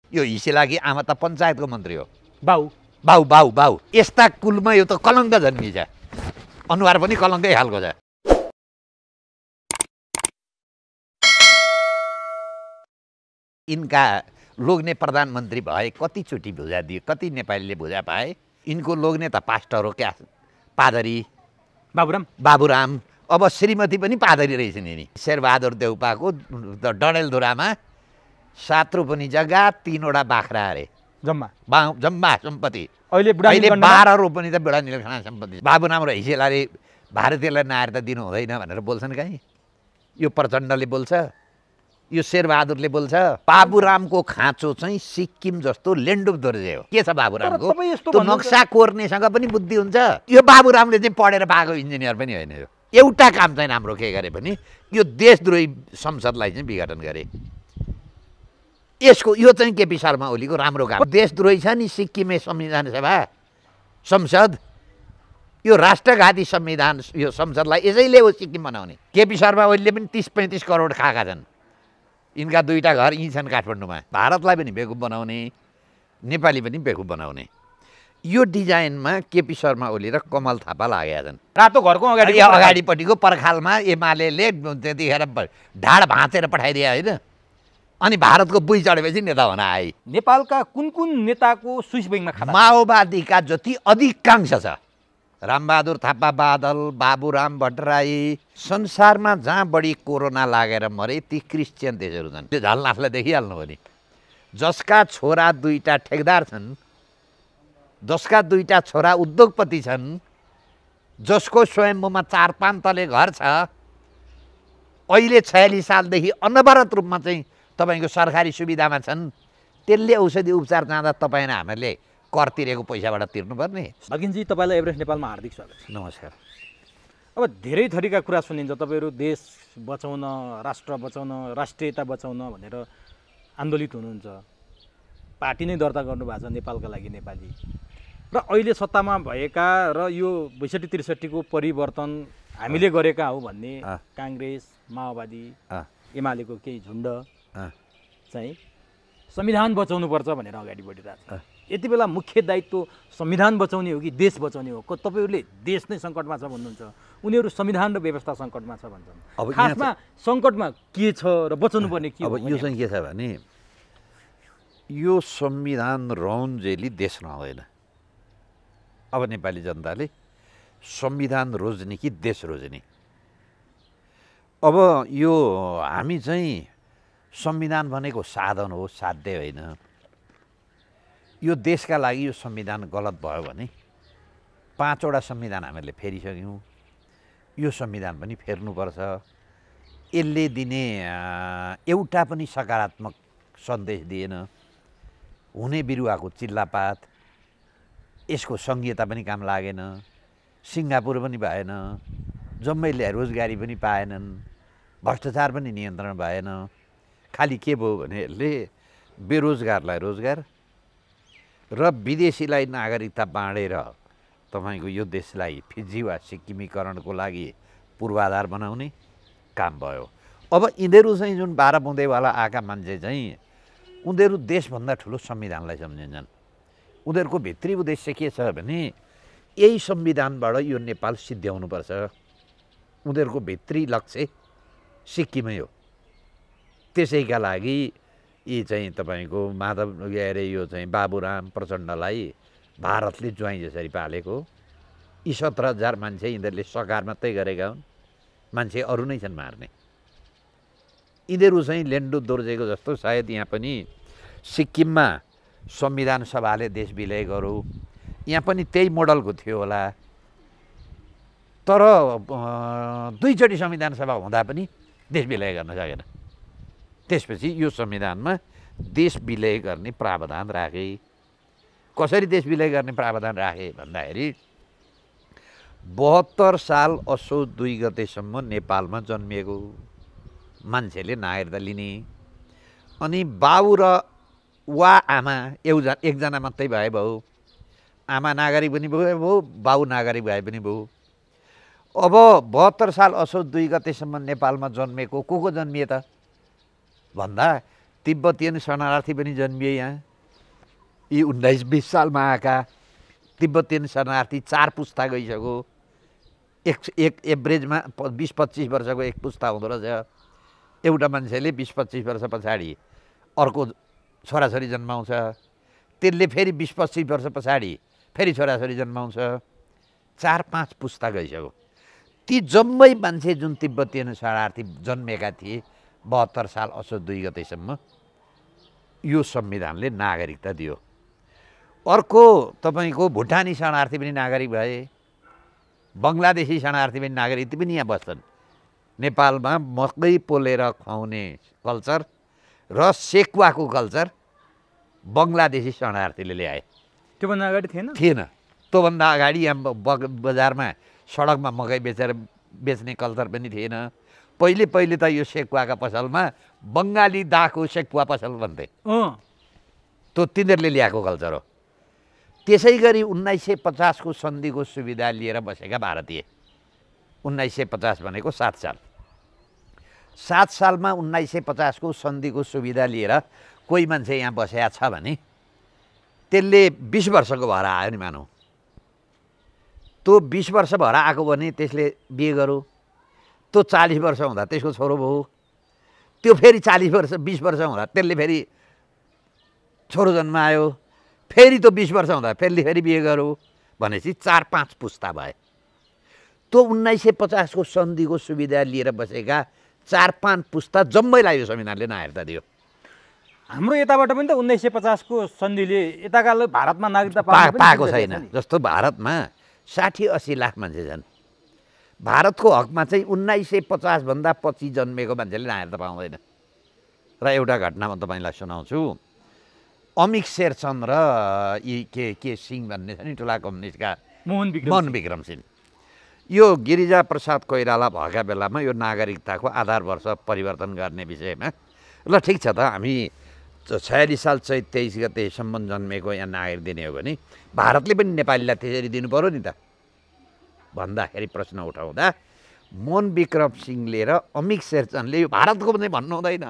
यो हिस्से लागि आमा त पञ्चायतको मन्त्री हो। बाउ बाउ बाउ बाउ यस्ता कुलमा यो त कलङ्क जन्मिन्छ। अनुहार पनि कलङ्कै खालको छ। यिनका लोग्ने प्रधानमन्त्री भए कतिचोटि भुजा दिए, कति नेपालीले भुजा पाए। यिनको लोग्ने त पास्टर हो क्या, पादरी बाबुराम। अब श्रीमती पनि पादरी रहेछन् यिनी। शेरबहादुर देउपाको डडेलधुरामा 7 रोपनी जग्गा 3वटा बाख्रा अरे जम्मा सम्पत्ति। अहिले 12 रोपनी त बेडा निलखाना सम्पत्ति। बाबुराम र हिसेलाले भारतीयलाई नआएर त दिनु हुँदैन भनेर बोल्छन् कहीँ। यो प्रचण्डले बोल्छ, यो शेरबहादुरले बोल्छ। बाबुरामको खाँचो चाहिँ सिक्किम जस्तो लेन्डुप दोर्जे हो। के छ बाबुरामको? त्यो नक्सा कोर्नेसँग पनि बुद्धि हुन्छ। यो बाबुरामले चाहिँ पढेर पाएको इन्जिनियर पनि होइन। यो एउटा काम चाहिँ राम्रो के गरे पनि यो देशद्रोही संसदलाई चाहिँ विघटन गरे। यसको यो चाहिँ केपी शर्मा ओलीको राम्रो काम। देशद्रोही छ नि सिक्किमे संविधान सभा संसद, यो राष्ट्रघाती संविधान यो संसदलाई यसैले हो सिक्किम बनाउने। केपी शर्मा ओलीले पनि 30-35 करोड खाएका छन्। यिनका 2टा घर यहीँ छन् काठमाडौँमा। भारतलाई पनि बेकुफ बनाउने, नेपाली पनि बेकुफ बनाउने। यो डिजाइनमा केपी शर्मा ओली र कमल थापा लागेका छन्। रातो घरको अगाडिपट्टिको पर्खालमा एमाले त्यतिखेर ढाड भाँचेर पठाइदिए होइन। अनि भारतको बुई चढेपछि नेता हुन आए। नेपालका कुन नेताको स्विस ब्याङ्कमा खाता? माओवादीका जति अधिकांश छ, रामबहादुर थापा बादल, बाबुराम भट्टराई। संसारमा जहाँ बढी कोरोना लागेर मरे ती क्रिस्चियन देशहरू छन्। त्यो झलनाथलाई देखिहाल्नु हो नि। जसका छोरा 2टा ठेकदार छन्, जसका 2टा छोरा उद्योगपति छन्, जसको स्वयम्भूमा 4-5 तले घर छ, अहिले 46 सालदेखि अनवरत रूपमा चाहिँ तपाईँको सरकारी सुविधामा छन्। त्यसले औषधि उपचार जाँदा तपाईँ र हामीहरूले कर तिरेको पैसाबाट तिर्नुपर्ने। भगिनजी, तपाईँलाई एभरेस्ट नेपालमा हार्दिक स्वागत छ। नमस्कार। अब धेरै थरीका कुरा सुनिन्छ। तपाईँहरू देश बचाउन, राष्ट्र बचाउन, राष्ट्रियता बचाउन भनेर आन्दोलित हुनुहुन्छ। पार्टी नै दर्ता गर्नुभएको छ नेपालका लागि नेपाली। र अहिले सत्तामा भएका र यो 62-63 को परिवर्तन हामीले गरेका हो भन्ने काङ्ग्रेस, माओवादी, एमालेको केही झुन्ड चाहिँ संविधान बचाउनुपर्छ भनेर अगाडि बढिरहेको छ। यति बेला मुख्य दायित्व संविधान बचाउने हो कि देश बचाउने हो? तपाईँहरूले देश नै सङ्कटमा छ भन्नुहुन्छ, उनीहरू संविधान र व्यवस्था सङ्कटमा छ भन्छन्। अब खासमा सङ्कटमा के छ र बचाउनु पर्ने के हो? अब यो चाहिँ के छ भने यो संविधान रौन्जेली देश रहँदैन। अब नेपाली जनताले संविधान रोज्ने कि देश रोज्ने। अब यो हामी चाहिँ संविधान भनेको साधन हो, साध्य होइन। यो देशका लागि यो संविधान गलत भयो भने 5वटा संविधान हामीले फेरिसक्यौँ। यो संविधान पनि फेर्नुपर्छ। यसले दिने एउटा पनि सकारात्मक सन्देश दिएन। हुने बिरुवाको चिल्लापात, यसको सङ्घीयता पनि काम लागेन। सिङ्गापुर पनि भएन, जम्मैले रोजगारी पनि पाएनन्, भ्रष्टाचार पनि नियन्त्रण भएन। खालि के भयो भने यसले बेरोजगारलाई रोजगार र विदेशीलाई नागरिकता बाँडेर तपाईँको यो देशलाई फिजी वा सिक्किमीकरणको लागि पूर्वाधार बनाउने काम भयो। अब यिनीहरू चाहिँ जुन 12 बुँदेवाला आएका मान्छे चाहिँ उनीहरू देशभन्दा ठुलो संविधानलाई सम्झिन्छन्। उनीहरूको भित्री उद्देश्य के छ भने यही संविधानबाट यो नेपाल सिद्ध्याउनुपर्छ। उनीहरूको भित्री लक्ष्य सिक्किमै हो। त्यसैका लागि यी चाहिँ तपाईँको माधव अरे यो चाहिँ बाबुराम प्रचण्डलाई भारतले ज्वाइँ जसरी पालेको। यी 17,000 मान्छे यिनीहरूले सकार मात्रै गरेका हुन्, मान्छे अरू नै छन् मार्ने। यिनीहरू चाहिँ लेन्डु दोर्जेको जस्तो सायद यहाँ पनि सिक्किममा संविधान सभाले देश विलय गरौँ, यहाँ पनि त्यही मोडलको थियो होला। तर 2 चोटि संविधान सभा हुँदा पनि देश विलय गर्न सकेन। त्यसपछि यो संविधानमा देश विलय गर्ने प्रावधान राखे। कसरी देश विलय गर्ने प्रावधान राखे भन्दाखेरि 72 साल असोज 2 गतेसम्म नेपालमा जन्मिएको मान्छेले नागरिकता लिने। अनि बाउ र वा आमा एकजना मात्रै भए भयो। आमा नागरिक पनि भयो, बाउ नागरिक भए पनि भयो। अब 72 साल असोज 2 गतेसम्म नेपालमा जन्मेको को जन्मिए त भन्दा तिब्बतीयन शरणार्थी पनि जन्मिए यहाँ। यी 1920 सालमा आएका तिब्बतीयन शरणार्थी 4 पुस्ता गइसक्यो। एक एभरेजमा 20-25 वर्षको एक पुस्ता हुँदो रहेछ। एउटा मान्छेले 20-25 वर्ष पछाडि अर्को छोराछोरी जन्माउँछ, त्यसले फेरि 20-25 वर्ष पछाडि फेरि छोराछोरी जन्माउँछ। 4-5 पुस्ता गइसक्यो। ती जम्मै मान्छे जुन तिब्बतीयन शरणार्थी जन्मेका थिए 72 साल असोज 2 गतेसम्म, यो संविधानले नागरिकता दियो। अर्को तपाईँको भुटानी शरणार्थी पनि नागरिक भए, बङ्गलादेशी शरणार्थी पनि नागरिक, ती पनि यहाँ बस्छन्। नेपालमा मकै पोलेर खुवाउने कल्चर र सेकुवाको कल्चर बङ्गलादेशी शरणार्थीले ल्याए। त्योभन्दा अगाडि थिएन। त्योभन्दा अगाडि यहाँ बजारमा सडकमा मकै बेच्ने कल्चर पनि थिएन। पहिले त यो सेकुवाका पसलमा बङ्गाली दाको सेकुवा पसल भन्थे। त्यो तिनीहरूले ल्याएको कल्चर हो। त्यसै गरी 1950 को सन्धिको सुविधा लिएर बसेका भारतीय, 1950 भनेको 7 साल, 7 सालमा 1950 को सन्धिको सुविधा लिएर कोही मान्छे यहाँ बसेका छ भने त्यसले 20 वर्षको भएर आयो नि मानौँ। त्यो 20 वर्ष भएर आएको भने त्यसले बिहे गर्यो, त्यो 40 वर्ष हुँदा त्यसको छोरो भयो, त्यो फेरि 40 वर्ष 20 वर्ष हुँदा त्यसले फेरि छोरो जन्मायो, फेरि त्यो 20 वर्ष हुँदा फेरि बिहे गर्यो भनेपछि 4-5 पुस्ता भए। त्यो 1950 को सन्धिको सुविधा लिएर बसेका 4-5 पुस्ता जम्मैलाई यो संविधानले नागरिकता दियो। हाम्रो यताबाट पनि त 1950 को सन्धिले यताका भारतमा नागरिकता पाएको छैन। जस्तो भारतमा 60-80 लाख मान्छे छन्। भारतको हकमा चाहिँ 1950 भन्दा पछि जन्मेको मान्छेले नागरिकता पाउँदैन। र एउटा घटना म तपाईँलाई सुनाउँछु। अमिक शेरचन्द र के सिंह भन्ने छ नि ठुला कम्युनिस्टका मोहन विक्रम सिंह, यो गिरिजा प्रसाद कोइराला भएका बेलामा यो नागरिकताको आधार वर्ष परिवर्तन गर्ने विषयमा ल ठिक छ त, हामी 46 साल चैत 23 गतेसम्म जन्मेको यहाँ नागरिक दिने हो भने भारतले पनि नेपालीलाई त्यसरी दिनु पर्यो नि त भन्दाखेरि प्रश्न उठाउँदा मोहन विक्रम सिंहले र अमिक शेरचन्दले यो भारतको पनि भन्नु हुँदैन,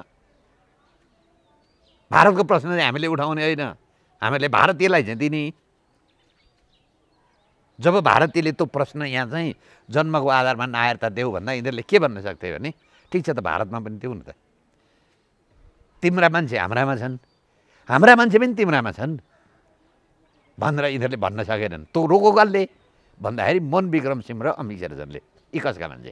भारतको प्रश्न चाहिँ हामीले उठाउने होइन, हामीले भारतीयलाई चाहिँ दिने। जब भारतीयले त्यो प्रश्न यहाँ चाहिँ जन्मको आधारमा नागरिकता देऊ भन्दा यिनीहरूले के भन्न सक्थे भने ठिक छ त भारतमा पनि देऊ न त, तिम्रा मान्छे हाम्रामा छन्, हाम्रा मान्छे पनि तिम्रामा छन् भनेर यिनीहरूले भन्न सकेनन्। त्यो रोको कसले भन्दाखेरि मोहन विक्रम सिंह र अमिक शेरचन्दले, यी कसका मान्छे।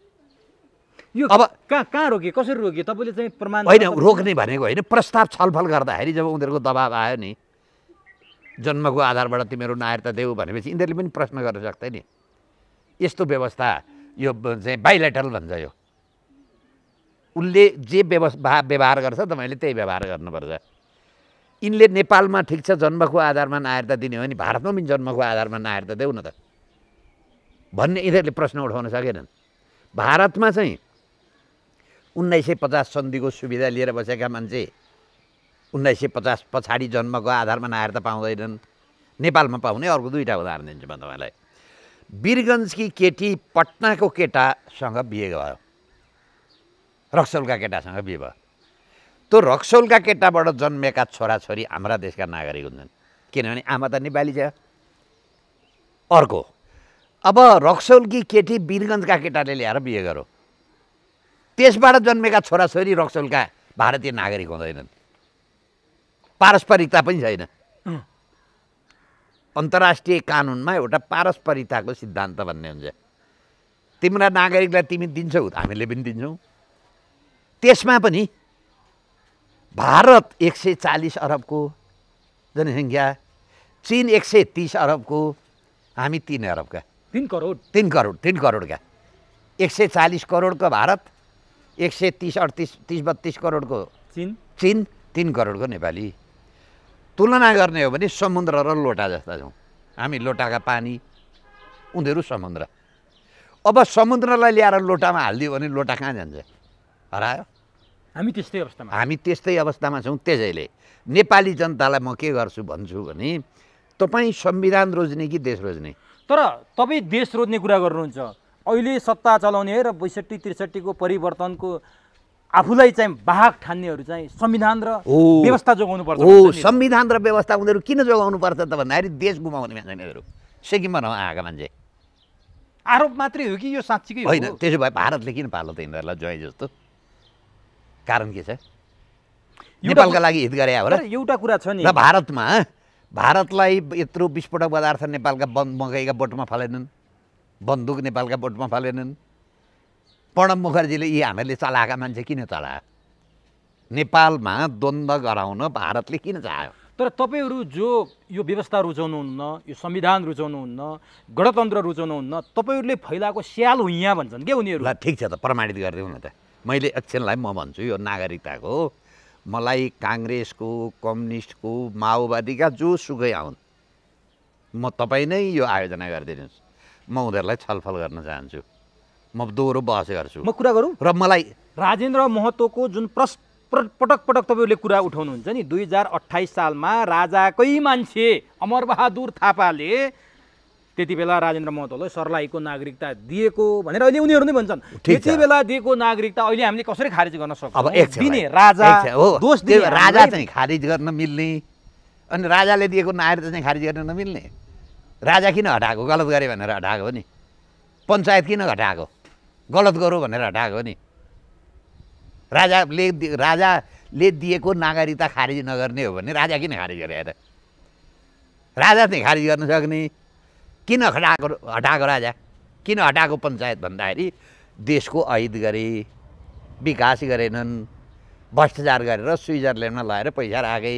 यो अब कहाँ रोकिए, कसरी रोकिए तपाईँले चाहिँ प्रमाण? होइन, रोक्ने भनेको होइन, प्रस्ताव छलफल गर्दाखेरि जब उनीहरूको दबाब आयो नि जन्मको आधारबाट तिमीहरू नागरिकता देऊ भनेपछि यिनीहरूले पनि प्रश्न गर्न सक्थे नि। यस्तो व्यवस्था यो चाहिँ बाइलेटरल भन्छ। यो उनले जे व्यवहार गर्छ तपाईँले त्यही व्यवहार गर्नुपर्छ। यिनले नेपालमा ठिक छ जन्मको आधारमा नागरिकता दिने हो भने भारतमा पनि जन्मको आधारमा नागरिकता देऊ न त भन्ने यिनीहरूले प्रश्न उठाउन सकेनन्। भारतमा चाहिँ 1950 सन्धिको सुविधा लिएर बसेका मान्छे 1950 पछाडि जन्मको आधारमा नागरिकता पाउँदैनन्। नेपालमा पाउने अर्को 2टा उदाहरण दिन्छु म तपाईँलाई। वीरगन्जकी केटी पटनाको केटासँग बिहे भयो, रक्सौलका केटासँग बिहे भयो। त्यो रक्सौलका केटाबाट जन्मेका छोराछोरी हाम्रा देशका नागरिक हुन्छन्, किनभने आमा त नेपाली छ। अर्को, अब रक्सौलकी केटी वीरगन्जका केटाले ल्याएर बिहे गर्यो, त्यसबाट जन्मेका छोराछोरी रक्सौलका भारतीय नागरिक हुँदैनन्। पारस्परिकता पनि छैन। अन्तर्राष्ट्रिय कानुनमा एउटा पारस्परिकताको सिद्धान्त भन्ने हुन्छ। तिम्रा नागरिकलाई तिमी दिन्छौ, हामीले पनि दिन्छौँ। त्यसमा पनि भारत 140 अरबको जनसङ्ख्या, चीन 130 अरबको, हामी 3 अरबका, 3 करोडका, 140 करोडको भारत, 130-32 करोडको चीन, 3 करोडको नेपाली। तुलना गर्ने हो भने समुद्र र लोटा जस्ता छौँ हामी। लोटाका पानी, उनीहरू समुद्र। अब समुद्रलाई ल्याएर लोटामा हालिदियो भने लोटा कहाँ जान्छ? हरायो। हामी त्यस्तै अवस्थामा छौँ। त्यसैले नेपाली जनतालाई म के गर्छु भन्छु भने तपाईँ संविधान रोज्ने कि देश रोज्ने? तर तपाईँ देश रोज्ने कुरा गर्नुहुन्छ। अहिले सत्ता चलाउने र 62-63 को परिवर्तनको आफूलाई चाहिँ वाहक ठान्नेहरू चाहिँ संविधान र व्यवस्था जोगाउनु पर्छ हो संविधान र व्यवस्था उनीहरू किन जोगाउनु पर्छ त भन्दाखेरि देश गुमाउने मान्छे यिनीहरू सिक्किम बनाउन आएका मान्छे आरोप मात्रै हो कि यो साँच्चीकै हो होइन त्यसो भए भारतले किन पाल्यो त यिनीहरूलाई जोइ जस्तो कारण के छ नेपालका लागि हित गरे हो र एउटा कुरा छ नि र भारतलाई यत्रो विस्फोटक पदार्थ नेपालका मकैका बोटमा फालेनन् बन्दुक नेपालका बोटमा फालेनन् प्रणब मुखर्जीले यी हामीहरूले चलाएका मान्छे किन चलायो नेपालमा द्वन्द्व गराउन भारतले किन चाह्यो तर तपाईँहरू जो यो व्यवस्था रुचाउनुहुन्न यो संविधान रुचाउनुहुन्न गणतन्त्र रुचाउनुहुन्न तपाईँहरूले फैलाएको स्याल हुइयाँ भन्छन् के उनीहरू ल ठिक छ त प्रमाणित गरिदिउँ न त मैले एकछिनलाई म भन्छु यो नागरिकताको मलाई काङ्ग्रेसको कम्युनिस्टको माओवादीका जोसुकै आउन् म तपाईँ नै यो आयोजना गरिदिनुहोस् म उनीहरूलाई छलफल गर्न चाहन्छु म दोहोरो बहस गर्छु म कुरा गरौँ र मलाई राजेन्द्र महतोको जुन पटक पटक तपाईँहरूले कुरा उठाउनुहुन्छ नि 2028 सालमा राजाकै मान्छे अमरबहादुर थापाले त्यति बेला राजेन्द्र महतोलाई सर्लाहीको नागरिकता दिएको भनेर अहिले उनीहरू नै भन्छन् त्यति बेला दिएको नागरिकता अहिले हामीले कसरी खारिज गर्न सक्छौँ अब दिने राजा दोष दिने राजा चाहिँ खारिज गर्न मिल्ने अनि राजाले दिएको नागरिकता चाहिँ खारिज गर्न नमिल्ने राजा किन हटाएको गलत गरे भनेर हटाएको हो नि पञ्चायत किन हटाएको गलत गरौँ भनेर हटाएको हो नि राजाले दिएको नागरिकता खारिज नगर्ने हो भने राजा किन खारिज गरे त राजा चाहिँ खारिज गर्न सक्ने किन हटाएको राजा किन हटाएको पञ्चायत भन्दाखेरि देशको अहित गरे विकास गरेनन् भ्रष्टाचार गरेर स्विजरल्यान्डमा लगेर पैसा राखे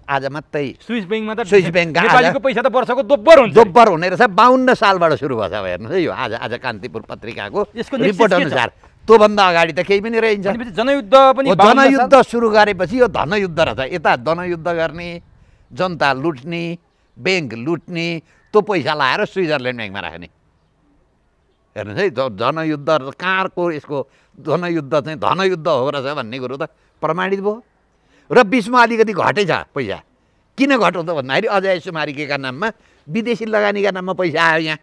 आज मात्रै स्विस ब्याङ्कमा त स्विस ब्याङ्क नेपालीको पैसा त वर्षको दोब्बर हुन्छ दोब्बर हुने रहेछ 52 सालबाट सुरु भएको छ हेर्नुहोस् है यो आज कान्तिपुर पत्रिकाको रिपोर्ट अनुसार त्योभन्दा अगाडि त केही पनि रहन्छ जनयुद्ध पनि जनयुद्ध सुरु गरेपछि यो धनयुद्ध रहेछ यता धनयुद्ध गर्ने जनता लुट्ने ब्याङ्क लुट्ने त्यो पैसा लाएर स्विजरल्यान्ड ब्याङ्कमा राख्ने हेर्नुहोस् है जनयुद्ध कहाँको यसको जनयुद्ध चाहिँ धनयुद्ध हो रहेछ भन्ने कुरो त प्रमाणित भयो र बिचमा अलिकति घटै छ पैसा किन घट्यो त भन्दाखेरि अजय सुमारिकेका नाममा विदेशी लगानीका नाममा पैसा आयो यहाँ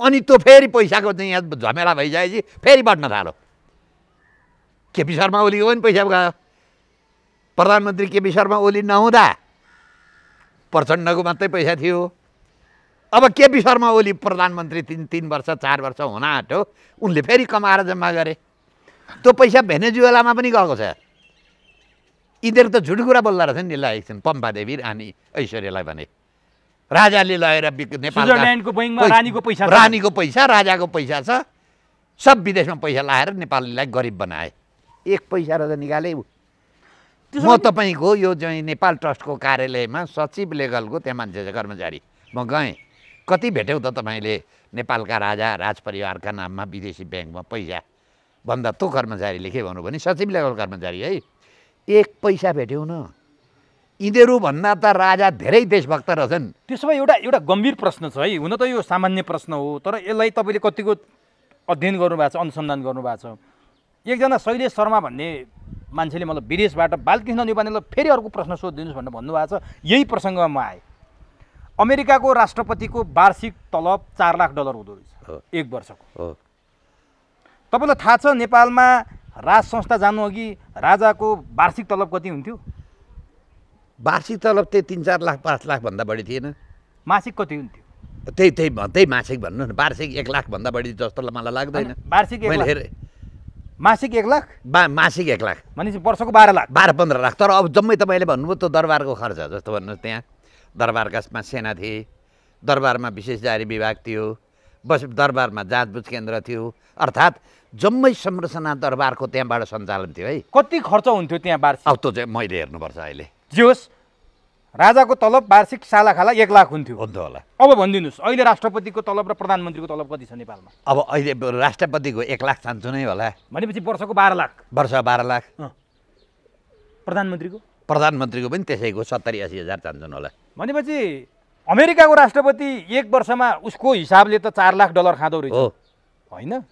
अनि त्यो फेरि पैसाको चाहिँ यहाँ झमेला भइसकेपछि फेरि बढ्न थाल्यो केपी शर्मा ओलीको पनि पैसा गयो प्रधानमन्त्री केपी शर्मा ओली नहुँदा प्रचण्डको मात्रै पैसा थियो अब केपी शर्मा ओली प्रधानमन्त्री 3 वर्ष 4 वर्ष हुन आँट्यो उनले फेरि कमाएर जम्मा गरे त्यो पैसा भेनेजुएलामा पनि गएको छ यिनीहरू त झुट कुरा बोल्दा रहेछ नि यसलाई एकछिन पम्पा देवी अनि ऐश्वर्यालाई भने राजाले लगेर स्विजरल्यान्डको बैंकमा रानीको पैसा राजाको पैसा छ सब विदेशमा पैसा लाएर नेपालीलाई गरिब बनाए एक पैसा र निकाले म तपाईँको यो चाहिँ नेपाल ट्रस्टको कार्यालयमा सचिव लेगलको त्यहाँ मान्छे छ कर्मचारी म गएँ कति भेट्यौ त तपाईँले नेपालका राजा राजपरिवारका नाममा विदेशी ब्याङ्कमा पैसा भन्दा त्यो कर्मचारीले के भन्नु भने सचिव लेगल कर्मचारी है एक पैसा भेट्यौ न यिनीहरू भन्दा त राजा धेरै देशभक्त रहेछन् त्यसो भए एउटा गम्भीर प्रश्न छ है हुन त यो सामान्य प्रश्न हो तर यसलाई तपाईँले कतिको अध्ययन गर्नुभएको छ अनुसन्धान गर्नुभएको छ एकजना शैलेश शर्मा भन्ने मान्छेले मतलब विदेशबाट बालकृष्ण न्युपानेलाई फेरि अर्को प्रश्न सोधिदिनुहोस् भनेर भन्नुभएको छ यही प्रसङ्गमा म आएँ अमेरिकाको राष्ट्रपतिको वार्षिक तलब $4 लाख हुँदो रहेछ एक वर्षको तपाईँलाई थाहा छ नेपालमा राज संस्था जानु अघि राजाको वार्षिक तलब कति हुन्थ्यो वार्षिक तलब त्यही 3-4 लाख 5 लाख भन्दा बढी थिएन मासिक कति हुन्थ्यो त्यही मासिक भन्नु न वार्षिक 1 लाख भन्दा बढी जस्तो मलाई लाग्दैन वार्षिक 1 लाख मासिक 1 लाख मासिक 1 लाख भनेपछि वर्षको 12 लाख 12-15 लाख तर अब जम्मै तपाईँले भन्नुभयो त्यो दरबारको खर्च जस्तो भन्नुहोस् त्यहाँ दरबारका सेना थिए दरबारमा विशेष जारी विभाग थियो बस दरबारमा जाँचबुझ केन्द्र थियो अर्थात् जम्मै संरचना दरबारको त्यहाँबाट सञ्चालन थियो है कति खर्च हुन्थ्यो त्यहाँ वार्षिक अब त्यो चाहिँ मैले हेर्नुपर्छ अहिले जे होस् राजाको तलब वार्षिक सालाखाला 1 लाख हुन्थ्यो हुन्थ्यो होला अब भनिदिनुहोस् अहिले राष्ट्रपतिको तलब र प्रधानमन्त्रीको तलब कति छ नेपालमा अब अहिले राष्ट्रपतिको 1 लाख चान्चु नै होला भनेपछि वर्षको 12 लाख वर्ष 12 लाख प्रधानमन्त्रीको पनि त्यसैको 70-80 हजार चान्चुन् होला भनेपछि अमेरिकाको राष्ट्रपति एक वर्षमा उसको हिसाबले त $4 लाख खाँदो रहेछ होइन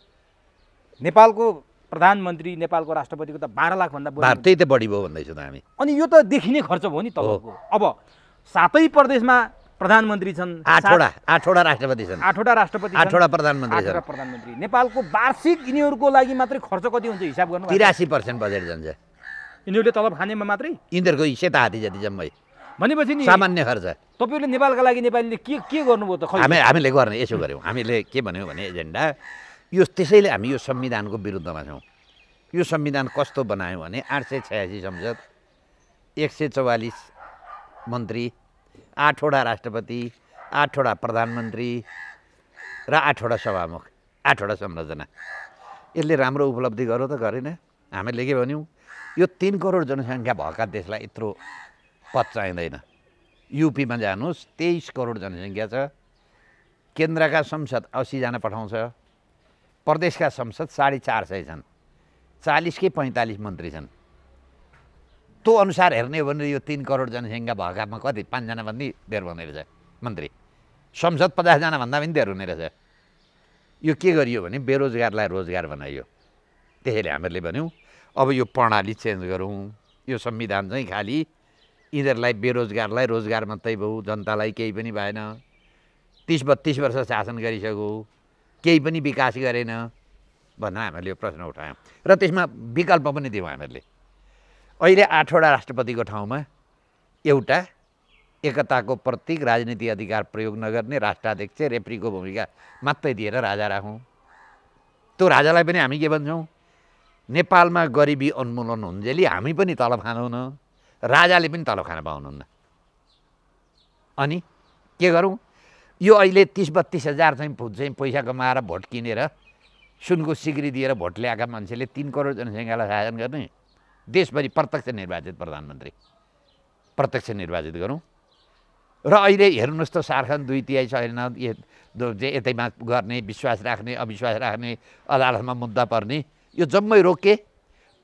नेपालको प्रधानमन्त्री नेपालको राष्ट्रपतिको त 12 लाख भन्दा बढी त्यही त बढी भयो भन्दैछु त हामी अनि यो त देखिने खर्च भयो नि तलबको अब सातै प्रदेशमा प्रधानमन्त्री छन्, 8वटा राष्ट्रपति छन्, 8वटा राष्ट्रपति छन्, 8वटा प्रधानमन्त्री छन्। 8वटा प्रधानमन्त्री। नेपालको वार्षिक यिनीहरूको लागि मात्रै खर्च कति हुन्छ हिसाब गर्नु? 83% बजेट जान्छ यिनीहरूले तलब खानेमा मात्रै, यिनीहरूको सेता हाती जति जम्मै भनेपछि नि सामान्य खर्च। तपाईँहरूले नेपालका लागि नेपालीले के गर्नुभयो त? हामीले गर्ने यसो गऱ्यौँ, हामीले के भन्यौँ भने एजेन्डा यो, त्यसैले हामी यो संविधानको विरुद्धमा छौँ। यो संविधान कस्तो बनायौँ भने 886 संसद, 144 मन्त्री, 8वटा राष्ट्रपति, 8वटा प्रधानमन्त्री र 8वटा सभामुख, 8वटा संरचना। यसले राम्रो उपलब्धि गर्यो त गरेन? हामीले के भन्यौँ, यो 3 करोड जनसङ्ख्या भएका देशलाई यत्रो पद चाहिँदैन। युपीमा जानुहोस् 23 करोड जनसङ्ख्या छ, केन्द्रका संसद 80 जना पठाउँछ, प्रदेशका संसद 450 छन्, 40 कि 45 मन्त्री छन्। त्यो अनुसार हेर्ने हो भने यो 3 करोड जनसङ्ख्या भएकामा कति 5 जना भन्दा धेर हुने रहेछ मन्त्री, संसद 50 जना भन्दा पनि धेर हुने रहेछ। यो के गरियो भने बेरोजगारलाई रोजगार बनाइयो। त्यसैले हामीले भन्यौँ अब यो प्रणाली चेन्ज गरौँ। यो संविधान चाहिँ खालि यिनीहरूलाई बेरोजगारलाई रोजगार मात्रै भयो, जनतालाई केही पनि भएन। 30-32 वर्ष शासन गरिसक्यो, केही पनि विकास गरेन भनेर हामीले यो प्रश्न उठायौँ र त्यसमा विकल्प पनि दियौँ हामीले। अहिले 8वटा राष्ट्रपतिको ठाउँमा एउटा एकताको प्रतीक राजनीतिक अधिकार प्रयोग नगर्ने राष्ट्राध्यक्ष रेफ्रीको भूमिका मात्रै दिएर राजा राखौँ। त्यो राजालाई पनि हामी के भन्छौँ, नेपालमा गरिबी उन्मूलन हुन्जेली हामी पनि तलब खाँदैनौँ, राजाले पनि तलब खान पाउनुहुन्न। अनि के गरौँ, यो अहिले 30-32 हजार चाहिँ पैसा कमाएर भोट किनेर सुनको सिक्री दिएर भोट ल्याएका मान्छेले 3 करोड जनसङ्ख्यालाई शासन गर्ने, देशभरि प्रत्यक्ष निर्वाचित प्रधानमन्त्री प्रत्यक्ष निर्वाचित गरौँ। र अहिले हेर्नुहोस् त सार्खन 2/3 छैन, यतैमा गर्ने, विश्वास राख्ने अविश्वास राख्ने, अदालतमा मुद्दा पर्ने, यो जम्मै रोके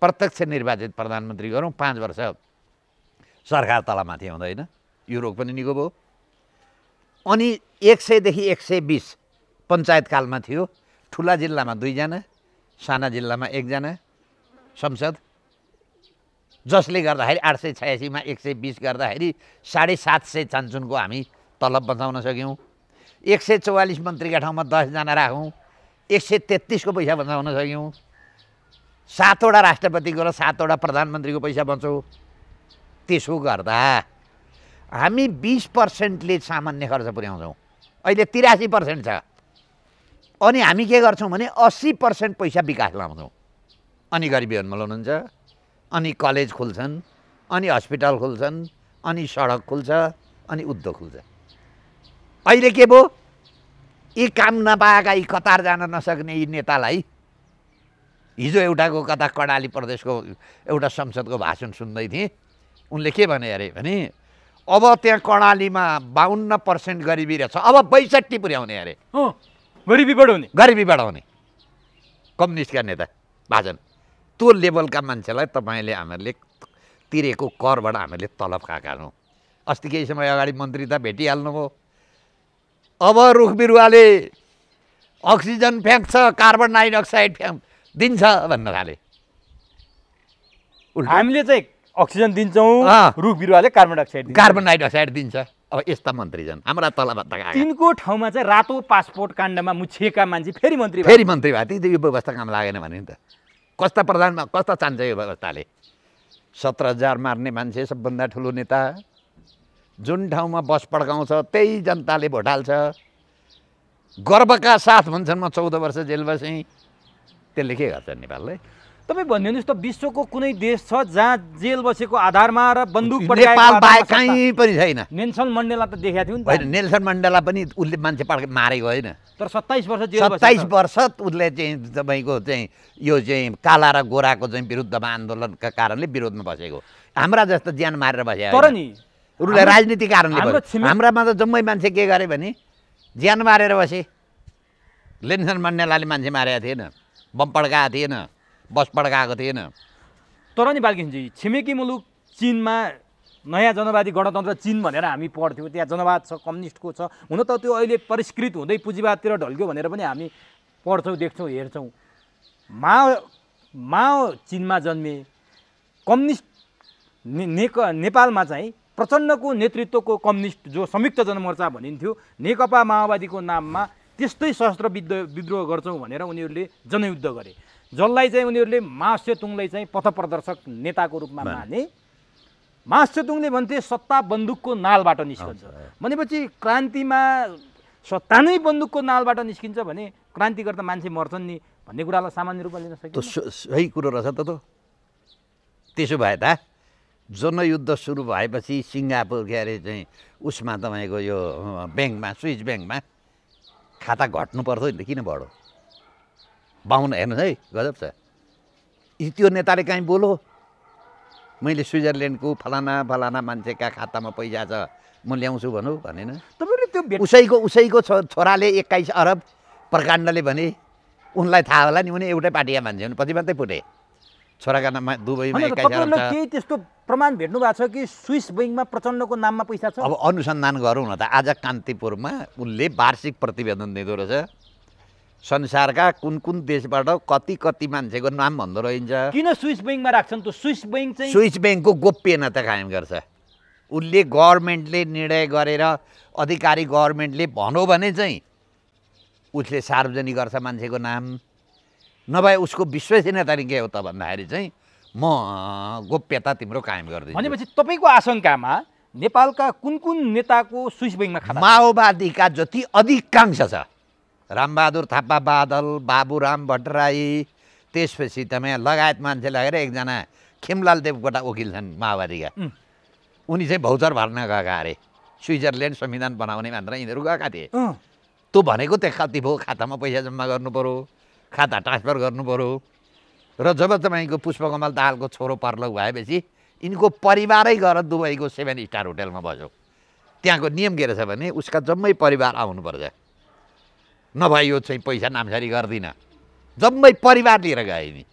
प्रत्यक्ष निर्वाचित प्रधानमन्त्री गरौँ। 5 वर्ष सरकार तलमाथि हुँदैन, यो रोग पनि निको भयो। अनि 100 देखि 120 पञ्चायतकालमा थियो, ठुला जिल्लामा 2 जना, साना जिल्लामा 1 जना संसद, जसले गर्दाखेरि 886 मा 120 गर्दाखेरि 750 चान्चुनको हामी तलब बचाउन सक्यौँ। 144 मन्त्रीका ठाउँमा 10 जना राखौँ, 133 को पैसा बचाउन सक्यौँ। 7वटा राष्ट्रपतिको र 7वटा प्रधानमन्त्रीको पैसा बचाउँ। त्यसो गर्दा हामी 20%ले सामान्य खर्च पुर्याउँछौँ, अहिले 83% छ। अनि हामी के गर्छौँ भने 80% पैसा विकास लाउँछौँ। अनि गरिबी उन्मूलन हुन्छ, अनि कलेज खुल्छन्, अनि हस्पिटल खुल्छन्, अनि सडक खुल्छ, अनि उद्योग खुल्छ। अहिले के भयो, यी काम नपाएका, यी कतार जान नसक्ने यी नेतालाई हिजो एउटाको कता कर्णाली प्रदेशको एउटा संसदको भाषण सुन्दै थिएँ, उनले के भने अरे भने अब त्यहाँ कर्णालीमा 52% गरिबी रहेछ, अब 62 पुर्याउने अरे। गरिबी बढाउने, गरिबी बढाउने कम्युनिस्टका नेता भाषण। त्यो लेभलका मान्छेलाई तपाईँले हामीहरूले तिरेको करबाट हामीले तलब खाएका छौँ। अस्ति केही समय अगाडि मन्त्री त भेटिहाल्नुभयो, अब रुख बिरुवाले अक्सिजन फ्याँक्छ, कार्बन डाइअक्साइड दिन्छ भन्न थाले। हामीले चाहिँ अक्सिजन दिन्छौँ, रुख बिरुवाले कार्बन डाइअक्साइड दिन्छ। अब यस्ता मन्त्री छन् हाम्रा तलभत्ता। तिनको ठाउँमा चाहिँ रातो पासपोर्ट काण्डमा मुछिएका मान्छे फेरि मन्त्री भए ती यो व्यवस्था काम लागेन भने नि त कस्ता प्रधानमा कस्ता चाहन्छ यो व्यवस्थाले। 17,000 मार्ने मान्छे सबभन्दा ठुलो नेता, जुन ठाउँमा बस पड्काउँछ त्यही जनताले भोट हाल्छ। गर्वका साथ भन्छन् म 14 वर्ष जेल बसेँ, त्यसले के गर्छ नेपालले? तपाईँ भनिदिनुहोस् त, विश्वको कुनै देश छ जहाँ जेल बसेको आधारमा र बन्दुक नेपाल बाहेक कहीँ पनि छैन। नेल्सन मण्डेला त देखाएको थियो नि। होइन, नेल्सन मण्डेला पनि उसले मान्छे मारेको होइन, तर 27 वर्ष जेल 27 वर्ष उसले चाहिँ तपाईँको चाहिँ यो चाहिँ काला र गोराको चाहिँ विरुद्धमा आन्दोलनका कारणले विरोधमा बसेको। हाम्रा जस्तो ज्यान मारेर बसेको तर नि उसले राजनीतिक कारणले बस्यो। हाम्रामा त जम्मै मान्छे के गरे भने ज्यान मारेर बसे। नेल्सन मण्डेलाले मान्छे मारेको थिएन, बम पड्काएको थिएन, बस पड्काएको थिएन। तर नि बालकिनजी, छिमेकी मुलुक चिनमा नयाँ जनवादी गणतन्त्र चिन भनेर हामी पढ्थ्यौँ, त्यहाँ जनवाद छ, कम्युनिस्टको छ। हुन त त्यो अहिले परिष्कृत हुँदै पुँजीवादतिर ढल्क्यो भनेर पनि हामी पढ्छौँ, देख्छौँ, हेर्छौँ। माओ चिनमा जन्मे, कम्युनिस्ट नेपालमा चाहिँ प्रचण्डको नेतृत्वको कम्युनिस्ट जो संयुक्त जनमोर्चा भनिन्थ्यो नेकपा माओवादीको नाममा त्यस्तै सशस्त्र विद्रोह गर्छौँ भनेर उनीहरूले जनयुद्ध गरे, जसलाई चाहिँ उनीहरूले माओ सेतुङलाई चाहिँ पथप्रदर्शक नेताको रूपमा माने। माओ सेतुङले भन्थे सत्ता बन्दुकको नालबाट निस्कन्छ भनेपछि क्रान्तिमा सत्ता नै बन्दुकको नालबाट निस्किन्छ भने क्रान्ति गर्दा मान्छे मर्छन् नि भन्ने कुरालाई सामान्य रूपमा लिन सकिन्छ। सही कुरो रहेछ त। त्यसो भए त जनयुद्ध सुरु भएपछि सिङ्गापुर के अरे चाहिँ उसमा तपाईँको यो ब्याङ्कमा स्विस ब्याङ्कमा खाता घट्नु पर्थ्यो नि, किन बढो? बाहुन हेर्नुहोस् है, गजब छ। त्यो नेताले काहीँ बोलो मैले स्विजरल्यान्डको फलाना फलाना मान्छेका खातामा पैसा छ म ल्याउँछु भनौँ भनेन। तपाईँले त्यो उसैको छोराले 21 अरब प्रकाण्डले भने उनलाई थाहा होला नि, उनी एउटै पार्टीका मान्छे हुन्, पछि मात्रै फुटे। छोराका नाममा दुबईमा 21 अरब छ। केही त्यस्तो प्रमाण भेट्नु भएको छ कि स्विस ब्याङ्कमा प्रचण्डको नाममा पैसा छ? अब अनुसन्धान गरौँ न त। आज कान्तिपुरमा उनले वार्षिक प्रतिवेदन दिँदो रहेछ, संसारका कुन कुन देशबाट कति कति मान्छेको नाम भन्दो रहन्छ। किन स्विस ब्याङ्कमा राख्छन् त? स्विस ब्याङ्क चाहिँ स्विस ब्याङ्कको गोप्यता कायम गर्छ। उसले गभर्मेन्टले निर्णय गरेर अधिकारी गभर्मेन्टले भन्यो भने चाहिँ उसले सार्वजनिक गर्छ मान्छेको नाम, नभए उसको विश्वसनीयता के हो त भन्दाखेरि चाहिँ म गोप्यता तिम्रो कायम गरिदिन्छु। भनेपछि तपाईँको आशंकामा नेपालका कुन कुन नेताको स्विस ब्याङ्कमा खाता? माओवादीका जति अधिकांश छ, रामबहादुर थापा बादल, बाबुराम भट्टराई, त्यसपछि तपाईँ लगायत मान्छे लगेर एकजना खेमलाल देवकोटा वकिल छन् माओवादीका, उनी चाहिँ भौचर भर्न गएका अरे। स्विजरल्यान्ड संविधान बनाउने भनेर यिनीहरू गएका थिए। त्यो भनेको त्यो कति भयो, खातामा पैसा जम्मा गर्नु पऱ्यो, खाता ट्रान्सफर गर्नु पऱ्यो। र जब तपाईँको पुष्पकमल दाहालको छोरो परलोक भएपछि यिनको परिवारै गएर दुबईको 7 स्टार होटलमा बस्यो। त्यहाँको नियम के रहेछ भने उसका जम्मै परिवार आउनुपर्छ, नभए यो चाहिँ पैसा नामसारी गर्दिनँ। जम्मै परिवार लिएर गए नि।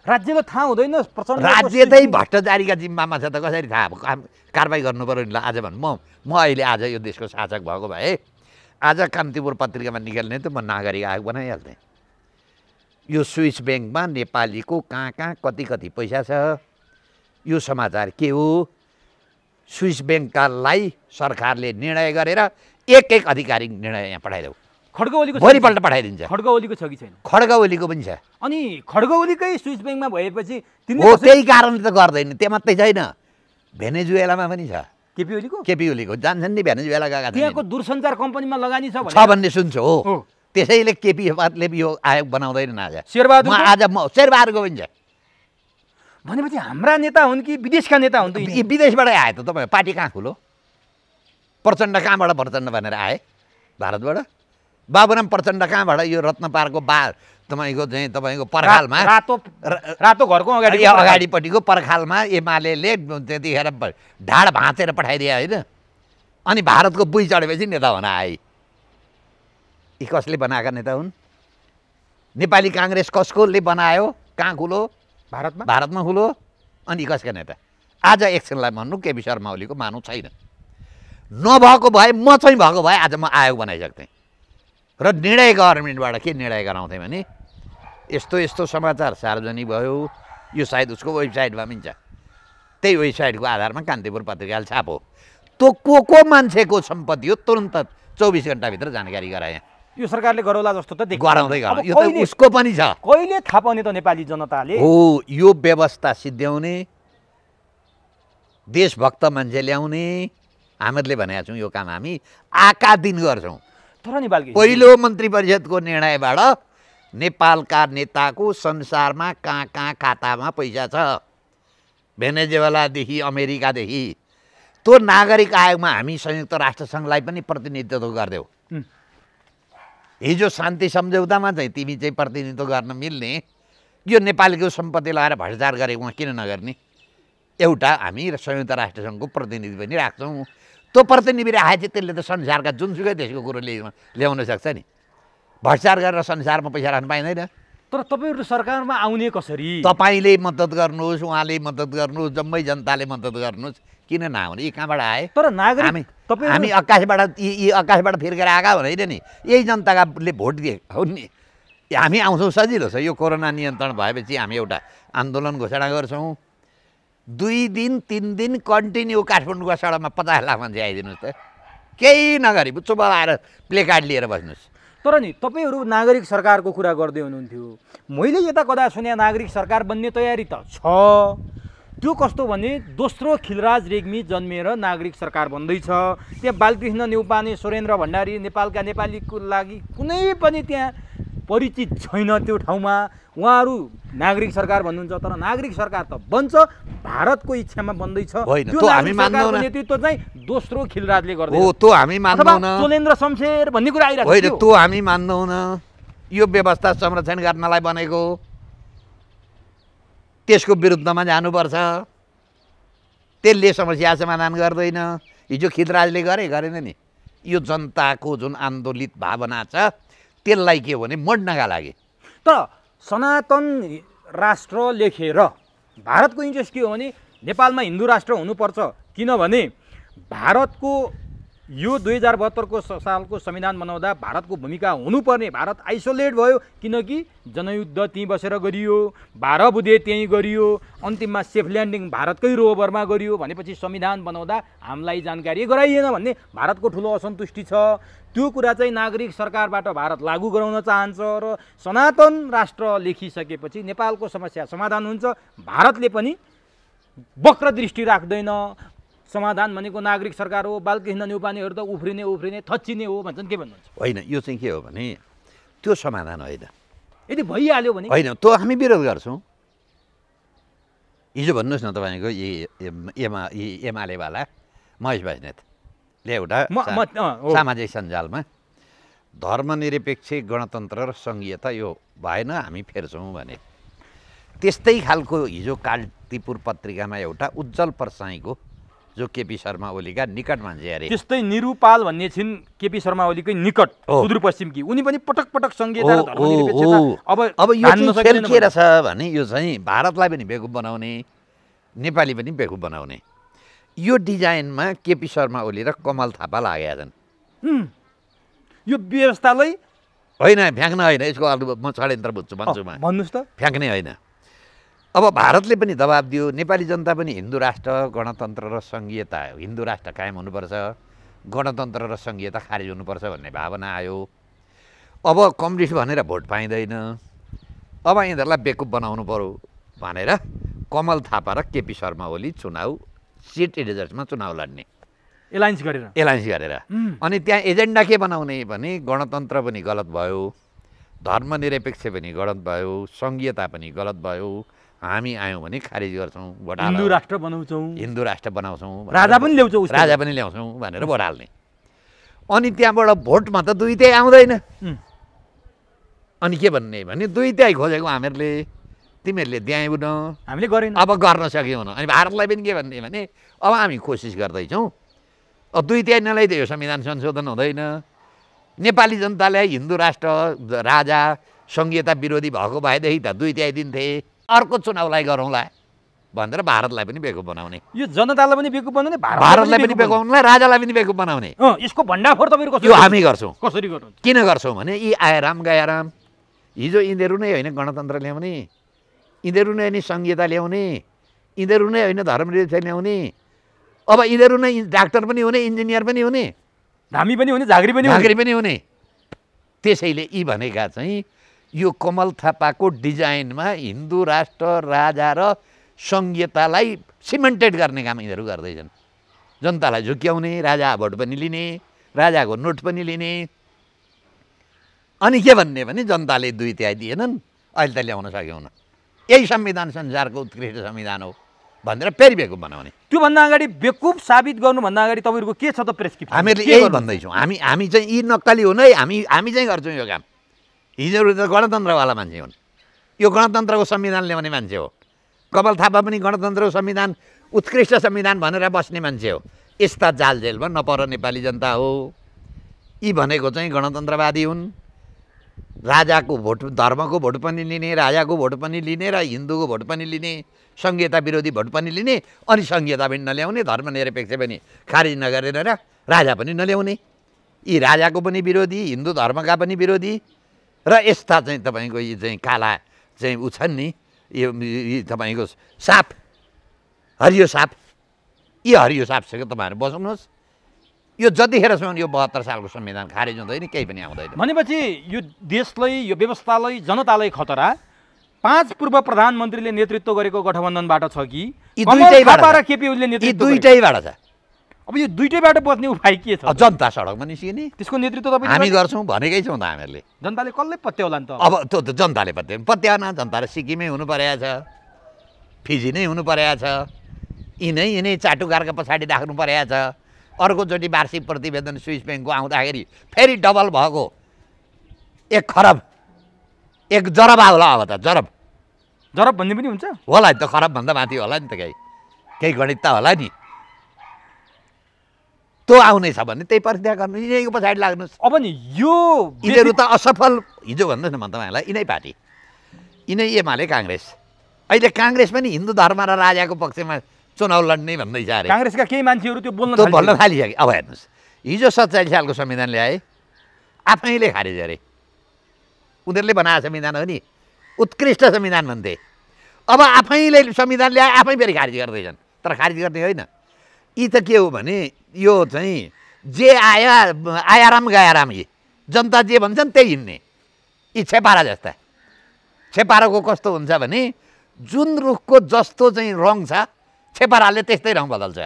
राज्यलाई थाहा हुँदैन? राज्य चाहिँ भ्रष्टाचारीका जिम्मामा छ त, कसरी थाहा अब? कारबाही गर्नु पऱ्यो नि। ल आज भन् म अहिले आज यो देशको शासक भएको भए आज कान्तिपुर पत्रिकामा निकाल्ने त म नागरिक आयोग बनाइहाल्थेँ। यो स्विस ब्याङ्कमा नेपालीको कहाँ कहाँ कति कति पैसा छ, यो समाचार के हो? स्विस ब्याङ्कलाई सरकारले निर्णय गरेर एक एक अधिकारी निर्णय यहाँ पठाइदेऊ। खड्गओलीको भोलिपल्ट पठाइदिन्छ। खड्गओलीको छ कि छैन? खड्गओलीको पनि छ। अनि खड्गओलीकै स्विस ब्याङ्कमा भएपछि हो, त्यही कारणले त गर्दैन। त्यो मात्रै छैन, भेनेजुएलामा पनि छ। केपी ओलीको जान्छन् नि, भेनेजुएला गएका छन्। त्यहाँको दूरसञ्चार कम्पनीमा लगानी छ भन्ने सुन्छु। हो, त्यसैले केपीले यो आयोग बनाउँदैनन्। आज शेरबहादुर शेरबहादुरको पनि छ। भनेपछि हाम्रा नेता हुन् कि विदेशका नेता हुन् त? विदेशबाटै आए त। तपाईँ पार्टी कहाँ खुलो? प्रचण्ड कहाँबाट प्रचण्ड भनेर आए? भारतबाट। बाबुराम प्रचण्ड कहाँबाट? यो रत्नपारको तपाईँको चाहिँ तपाईँको पर्खालमा, रातो घरको अगाडिपट्टिको पर्खालमा एमाले त्यतिखेर ढाड भाँचेर पठाइदिए होइन। अनि भारतको बुई चढेपछि नेता हुन आए। यी कसले बनाएका नेता हुन्? नेपाली काङ्ग्रेस कसकोले बनायो? कहाँ खुलो? भारतमा खुलो। अनि कसका नेता? आज एकछिनलाई भन्नु केपी शर्मा ओलीको मानु छैन। नभएको भए, म चाहिँ भएको भए आज म आयोग बनाइसक्थेँ र निर्णय गभर्मेन्टबाट के निर्णय गराउँथेँ भने यस्तो यस्तो समाचार सार्वजनिक भयो, यो सायद उसको वेबसाइटमा पनि छ, त्यही वेबसाइटको आधारमा कान्तिपुर पत्रिकाले छापो। त्यो को मान्छेको सम्पत्ति हो तुरन्त 24 घन्टाभित्र जानकारी गराएँ। यो सरकारले गरौला जस्तो त गराउँदै गरौँ। यो त उसको पनि छ। कहिले थाहा पाउने त नेपाली जनताले? हो, यो व्यवस्था सिद्ध्याउने, देशभक्त मान्छे ल्याउने हामीहरूले भनेका छौँ। यो काम हामी आका दिन गर्छौँ। तर नि बालकी, पहिलो मन्त्री परिषदको निर्णयबाट नेपालका नेताको संसारमा कहाँ कहाँ खातामा पैसा छ, भेनेजुएलादेखि अमेरिकादेखि। त्यो नागरिक आयोगमा हामी संयुक्त राष्ट्रसङ्घलाई पनि प्रतिनिधित्व गर्दैछौँ। हिजो शान्ति सम्झौतामा चाहिँ तिमी चाहिँ प्रतिनिधित्व गर्न मिल्ने, यो नेपालीको सम्पत्ति लगाएर भ्रष्टाचार गरेकोमा किन नगर्ने? एउटा हामी संयुक्त राष्ट्रसङ्घको प्रतिनिधि पनि राख्छौँ। त्यो प्रतिनिधि राखेपछि त्यसले त संसारका जुनसुकै देशको कुरो ल्याउन सक्छ नि। भ्रष्टाचार गरेर संसारमा पैसा राख्नु पाइँदैन। तर तपाईँहरू सरकारमा आउने कसरी? तपाईँले मद्दत गर्नुहोस्, उहाँले मद्दत गर्नुहोस्, जम्मै जनताले मद्दत गर्नुहोस्। किन नआउने? यी कहाँबाट आए? तर नागरिक हामी आकाशबाट यी आकाशबाट फिर्केर आएका होइन नि, यही जनताले भोट दिए हो नि। हामी आउँछौँ, सजिलो छ। यो कोरोना नियन्त्रण भएपछि हामी एउटा आन्दोलन घोषणा गर्छौँ। 2 दिन 3 दिन कन्टिन्यू काठमाडौँको सडकमा 50 लाख मान्छे आइदिनुहोस् त, केही नगरी चुप आएर प्ले कार्ड लिएर बस्नुहोस्। तर नि तपाईँहरू नागरिक सरकारको कुरा गर्दै हुनुहुन्थ्यो, मैले यता कदा सुने नागरिक सरकार बन्ने तयारी त छ। त्यो कस्तो भने दोस्रो खिलराज रेग्मी जन्मिएर नागरिक सरकार बन्दैछ। त्यहाँ बालकृष्ण न्यौपाने, सुरेन्द्र भण्डारी नेपालका नेपालीको लागि कुनै पनि त्यहाँ परिचित छैन त्यो ठाउँमा। उहाँहरू नागरिक सरकार भन्नुहुन्छ, तर नागरिक सरकार त बन्छ, भारतको इच्छामा बन्दैछ। त्यो हामी मान्दैनौँ। नेतृत्व चाहिँ दोस्रो खिलराजले गर्दै हो, त्यो हामी मान्दैनौँ। चोलेन्द्र शमशेर भन्ने कुरा आइरहेको होइन, त्यो हामी मान्दैनौँ। यो व्यवस्था संरक्षण गर्नलाई बनेको, त्यसको विरुद्धमा जानुपर्छ। त्यसले समस्या समाधान गर्दैन। हिजो खिलराजले गरेन नि। यो जनताको जुन आन्दोलित भावना छ त्यसलाई के हो भने मोड्नका लागि। तर सनातन राष्ट्र लेखेर भारतको इन्ट्रेस्ट के हो भने नेपालमा हिन्दू राष्ट्र हुनुपर्छ, किनभने भारतको यो 2072 सालको संविधान बनाउँदा भारतको भूमिका हुनुपर्ने। भारत आइसोलेट भयो किनकि जनयुद्ध त्यहीँ बसेर गरियो, 12 बुधे त्यहीँ गरियो, अन्तिममा सेफ ल्यान्डिङ भारतकै रोभरमा गरियो भनेपछि संविधान बनाउँदा हामीलाई जानकारी गराइएन भन्ने भारतको ठुलो असन्तुष्टि छ। त्यो कुरा चाहिँ नागरिक सरकारबाट भारत लागू गराउन चाहन्छ र सनातन राष्ट्र लेखिसकेपछि नेपालको समस्या समाधान हुन्छ। भारतले पनि वक्र दृष्टि राख्दैन। समाधान भनेको नागरिक सरकार हो, बालकृष्ण न्यौपानेहरू त उफ्रिने थच्चिने हो भन्छन्। के भन्नुहुन्छ? होइन, यो चाहिँ के हो भने त्यो समाधान होइन। यदि भइहाल्यो भने होइन, त्यो हामी विरोध गर्छौँ। हिजो भन्नुहोस् न तपाईँको एमालेवाला महेश बस्नेतले एउटा सामाजिक सञ्जालमा धर्मनिरपेक्ष गणतन्त्र र सङ्घीयता यो भएन, हामी फेर्छौँ भने। त्यस्तै खालको हिजो कान्तिपुर पत्रिकामा एउटा उज्जवल परसाईको जो केपी शर्मा ओलीका निकट मान्छे अरे, त्यस्तै निरुपाल भन्ने छिन् केपी शर्मा ओलीकै निकट सुदूरपश्चिमकी, उनी पनि पटक पटक सङ्घीयता र धर्मनिरपेक्षता अब यो खेल के रहेछ भने यो चाहिँ भारतलाई पनि बेकुफ बनाउने, नेपाली पनि बेकुफ बनाउने। यो डिजाइनमा केपी शर्मा ओली र कमल थापा लागेका छन्। यो व्यवस्थालाई होइन फ्याँक्न होइन, यसको म षड्यन्त्र बुझ्छु भन्छु म। भन्नुहोस् त। फ्याँक्ने होइन। अब भारतले पनि दबाब दियो, नेपाली जनता पनि हिन्दू राष्ट्र गणतन्त्र र सङ्घीयता, हिन्दू राष्ट्र कायम हुनुपर्छ, गणतन्त्र र सङ्घीयता खारिज हुनुपर्छ भन्ने भावना आयो। अब कम्युनिस्ट भनेर भोट पाइँदैन, अब यिनीहरूलाई बेकुफ बनाउनु पर्यो भनेर कमल थापा र केपी शर्मा ओली सिट एडिजर्समा चुनाव लड्ने, एलायन्स गरेर। अनि त्यहाँ एजेन्डा के बनाउने भने गणतन्त्र पनि गलत भयो, धर्मनिरपेक्ष पनि गलत भयो, सङ्घीयता पनि गलत भयो, हामी आयौँ भने खारिज गर्छौँ, भोट हाल्छौँ, हिन्दू राष्ट्र बनाउँछौँ, राजा पनि ल्याउँछौँ भनेर भोट हाल्ने। अनि त्यहाँबाट भोटमा त 2 तिहाई आउँदैन। अनि के भन्ने भने 2 तिहाई खोजेको हामीहरूले, तिमीहरूले द्याएन, हामीले गरेन, अब गर्न सक्यौँ। अनि भारतलाई पनि के भन्ने भने अब हामी कोसिस गर्दैछौँ, अब 2 तिहाई नल्याइदियो संविधान संशोधन हुँदैन, नेपाली जनतालाई हिन्दू राष्ट्र राजा सङ्घीयता विरोधी भएको भएदेखि त 2 तिहाई दिन्थे, अर्को चुनावलाई गरौँला भनेर भारतलाई पनि बेकुफ बनाउने। यो जनतालाई पनि बेकुफ बनाउने, भारतलाई पनि बेकुफ बनाउने, राजालाई पनि बेकुफ बनाउने। यसको भण्डाफोर तपाईँहरू यो हामी गर्छौँ। कसरी गर्नुहुन्छ? किन गर्छौँ भने यी आएराम गएराम, हिजो यिनीहरू नै होइन गणतन्त्र ल्याउने, यिनीहरू नै होइन सङ्घीयता ल्याउने, यिनीहरू नै होइन धर्मनिरपेक्ष ल्याउने, अब यिनीहरू नै डाक्टर पनि हुने, इन्जिनियर पनि हुने, धामी पनि हुने, झाँक्री पनि हुने। त्यसैले यी भनेका चाहिँ यो कमल थापाको डिजाइनमा हिन्दू राष्ट्र राजा र सङ्घीयतालाई सिमेन्टेड गर्ने काम यिनीहरू गर्दैछन्। जनतालाई झुक्याउने, राजा भोट पनि लिने, राजाको नोट पनि लिने। अनि के भन्ने भने जनताले 2 तिहाई दिएनन्, अहिले त ल्याउन सक्यौन, यही संविधान संसारको उत्कृष्ट संविधान हो भनेर फेरि बेकुफ बनाउने। त्योभन्दा अगाडि बेकुफ साबित गर्नुभन्दा अगाडि तपाईँहरूको के छ त प्रेस्क्रिप्सन? हामीहरूले यही भन्दैछौँ, हामी चाहिँ यी नक्कली हुन् है, हामी चाहिँ गर्छौँ यो काम। हिजोहरू त गणतन्त्रवाला मान्छे हुन्, यो गणतन्त्रको संविधान ल्याउने मान्छे हो। कमल थापा पनि गणतन्त्रको संविधान उत्कृष्ट संविधान भनेर बस्ने मान्छे हो। यस्ता जालजेलमा नपर नेपाली जनता हो। यी भनेको चाहिँ गणतन्त्रवादी हुन्, राजाको भोट, धर्मको भोट पनि लिने, राजाको भोट पनि लिने र हिन्दूको भोट पनि लिने, सङ्घीयता विरोधी भोट पनि लिने, अनि सङ्घीयता पनि नल्याउने, धर्मनिरपेक्ष पनि खारिज नगरेर र राजा पनि नल्याउने। यी राजाको पनि विरोधी, हिन्दू धर्मका पनि विरोधी र यस्ता चाहिँ तपाईँको यी चाहिँ काला चाहिँ उ छन् नि, यो तपाईँको साप हरियो साप, यो हरियो सापसँग तपाईँहरू बचाउनुहोस्। यो जतिखेरसम्म यो 72 सालको संविधान खारेज हुँदैन केही पनि आउँदैन। भनेपछि यो देशलाई, यो व्यवस्थालाई, जनतालाई खतरा 5 पूर्व प्रधानमन्त्रीले नेतृत्व गरेको गठबन्धनबाट छ कि केपी ओलीले नेतृत्व दुईटैबाट छ। अब यो दुईटैबाट बच्ने उपाय के छ? जनता सडकमा निस्किने, त्यसको नेतृत्व तपाईँ हामी गर्छौँ भनेकै छौँ त हामीहरूले। जनताले कसले पत्याउला नि त? अब त्यो त जनताले पत्याउन, जनताले सिक्किमै हुनु परेको छ, फिजी नै हुनु परेको छ, यिनै चाटुकारका पछाडि राख्नु परेको छ। अर्कोचोटि वार्षिक प्रतिवेदन स्विस ब्याङ्कको आउँदाखेरि फेरि डबल भएको 1 खरब 1 जरब होला। अब त जरब भन्ने पनि हुन्छ होला नि त, खरबभन्दा माथि होला नि त, केही गणित त होला नि। त्यो आउनेछ भने त्यही प्रक्रिया गर्नु, यिनीको पछाडि लाग्नुहोस्। अब नि यो यिनीहरू त असफल, हिजो भन्नुहोस् न म तपाईँहरूलाई, यिनै पार्टी, यिनै एमाले काङ्ग्रेस। अहिले काङ्ग्रेस पनि हिन्दू धर्म र राजाको पक्षमा चुनाव लड्ने भन्दैछ अरे। काङ्ग्रेसका केही मान्छेहरू त्यो बोल्न थालिसके। अब हेर्नुहोस्, हिजो 47 सालको संविधान ल्याए, आफैले खारेज अरे। उनीहरूले बनाएको संविधान हो नि, उत्कृष्ट संविधान भन्थे। अब आफैले संविधान ल्याए, आफै फेरि खारिज गर्दैछन्। तर खारिज गर्ने होइन, यी त के हो भने यो चाहिँ जे आयाराम गयाराम, यी जनता जे भन्छन् त्यही हिँड्ने। यी छेपारा जस्ता। छेपाराको कस्तो हुन्छ भने जुन रुखको जस्तो चाहिँ रङ छ, छेपाराले त्यस्तै रङ बदल्छ।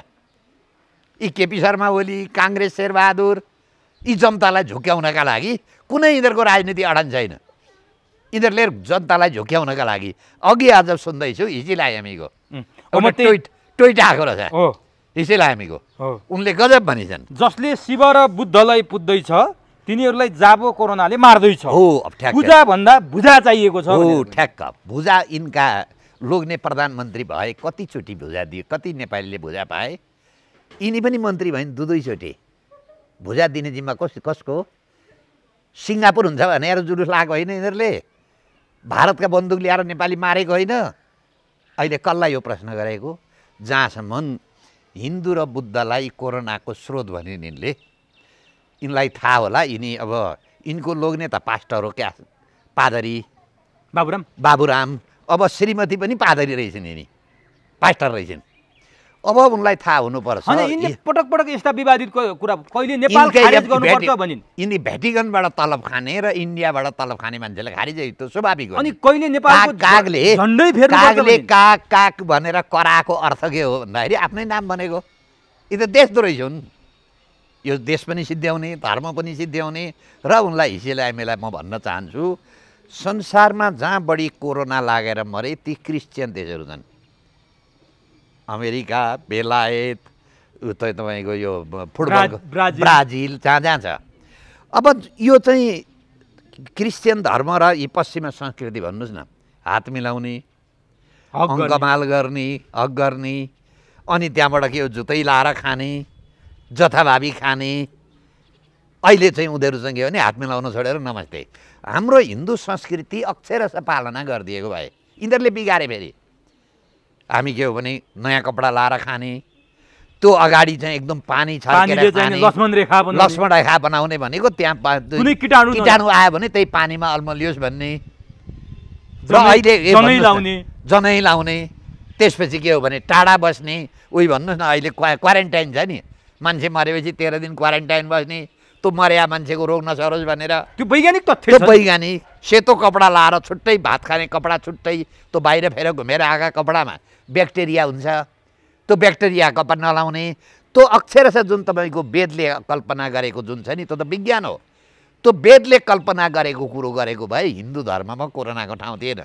यी केपी शर्मा ओली, काङ्ग्रेस, शेरबहादुर, यी जनतालाई झुक्याउनका लागि कुनै यिनीहरूको राजनीति अडन छैन। यिनीहरूले जनतालाई झुक्याउनका लागि अघि आज सुन्दैछु हिजिला हामीको ट्विट आएको रहेछ, हिजिला हामीको, उनले गजब भनिछन्। जसले शिव र बुद्धलाई पुज्दैछ तिनीहरूलाई जाबो कोरोनाले मार्दैछ। हो, पूजा भन्दा भुजा चाहिएको छ। हो, ठ्याक्क भुजा। यिनका लोग्ने प्रधानमन्त्री भए, कतिचोटि भुजा दिए, कति नेपालीले भुजा पाए। यिनी पनि मन्त्री भइन् 2-2 भुजा दिने जिम्मा कसको? सिङ्गापुर हुन्छ भनेर जुलुस लगाएको होइन यिनीहरूले? भारतका बन्दुक ल्याएर नेपाली मारेको होइन? अहिले कसलाई यो प्रश्न गरेको? जहाँसम्म हिन्दू र बुद्धलाई कोरोनाको स्रोत भने यिनले, यिनलाई थाहा होला। यिनी अब यिनको लोग्ने त पास्टर हो क्या, पादरी बाबुराम। अब श्रीमती पनि पादरी रहेछन्, यिनी पास्टर रहेछन्। अब उनलाई थाहा हुनुपर्छ। पटक पटक यस्ता विवादित कुरा कहिले नेपाल खारिज गर्नुपर्छ भनिन्। यिनी भ्याटिकनबाट तलब खाने र इन्डियाबाट तलब खाने मान्छेलाई खारिज त स्वाभाविक हो। अनि कहिले नेपालको कागले झन्डै फेर्नुपर्छ काग भनेर कराएको अर्थ के हो भन्दाखेरि आफ्नै नाम भनेको। यी त देशद्रोही हुन्। यो देश पनि सिद्ध्याउने, धर्म पनि सिद्ध्याउने। र उनलाई हिसेलामेलाई म भन्न चाहन्छु, संसारमा जहाँ बढी कोरोना लागेर मरे ती क्रिस्चियन देशहरू छन्। अमेरिका, बेलायत, तपाईँको यो फुटबल ब्राजिल, जहाँ छ। अब यो चाहिँ क्रिस्चियन धर्म र यी पश्चिमा संस्कृति भन्नुहोस् न, हात मिलाउने, अङ्कमाल गर्ने, हक गर्ने, अनि त्यहाँबाट के हो जुतै लाएर खाने, जथाभावी खाने। अहिले चाहिँ उनीहरूसँग के हो भने हात मिलाउन छोडेर नमस्ते। हाम्रो हिन्दू संस्कृति अक्षरशः पालना गरिदिएको भए यिनीहरूले बिगारे। फेरि हामी के हो भने नयाँ कपडा लाएर खाने, त्यो अगाडि चाहिँ एकदम पानी छर्केर खाने, लक्ष्मण रेखा बनाउने भनेको त्यहाँ कीटाणु आयो भने त्यही पानीमा अल्मलियोस् भन्ने। र अहिले जनै लाउने, त्यसपछि के हो भने टाढा बस्ने। उही भन्नुहोस् न, अहिले क्वारेन्टाइन छ नि, मान्छे मरेपछि 13 दिन क्वारेन्टाइन बस्ने, त्यो मर्या मान्छेको रोग नसरोस् भनेर। त्यो वैज्ञानिक तथ्य छ। वैज्ञानिक सेतो कपडा लाएर छुट्टै भात खाने कपडा छुट्टै, त्यो बाहिर फेर घुमेर आएका कपडामा ब्याक्टेरिया हुन्छ, त्यो ब्याक्टेरिया कपडा नलाउने। त्यो अक्षरशः जुन तपाईँको वेदले कल्पना गरेको जुन छ नि, त्यो त विज्ञान हो। त्यो वेदले कल्पना गरेको कुरो गरेको भए हिन्दू धर्ममा कोरोनाको ठाउँ थिएन।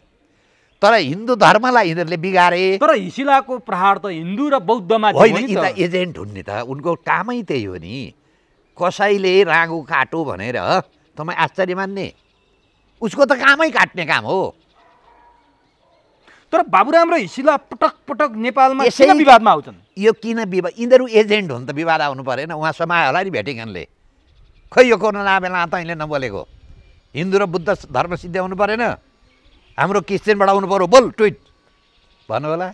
तर हिन्दू धर्मलाई यिनीहरूले बिगारे। तर हिसिलाको प्रहार त हिन्दू र बौद्धमा होइन, यी त एजेन्ट हुन् नि त, उनको कामै त्यही हो नि। कसैले रागु काटो भनेर तपाईँ आश्चर्य मान्ने? उसको त कामै काट्ने काम हो। तर बाबुराम र हिसिला पटक पटक नेपालमा किन विवादमा आउँछन्? यो किन विवाद? यिनीहरू एजेन्ट हुन् त, विवाद आउनु परेन। उहाँ समायो होला नि भ्याटिकनले। खै यो कोरोना बेला तैँले नबोलेको, हिन्दू र बुद्ध धर्म सिद्ध्याउनु परेन, हाम्रो क्रिस्चियनबाट आउनु पऱ्यो, बोल ट्विट भन्नु होला।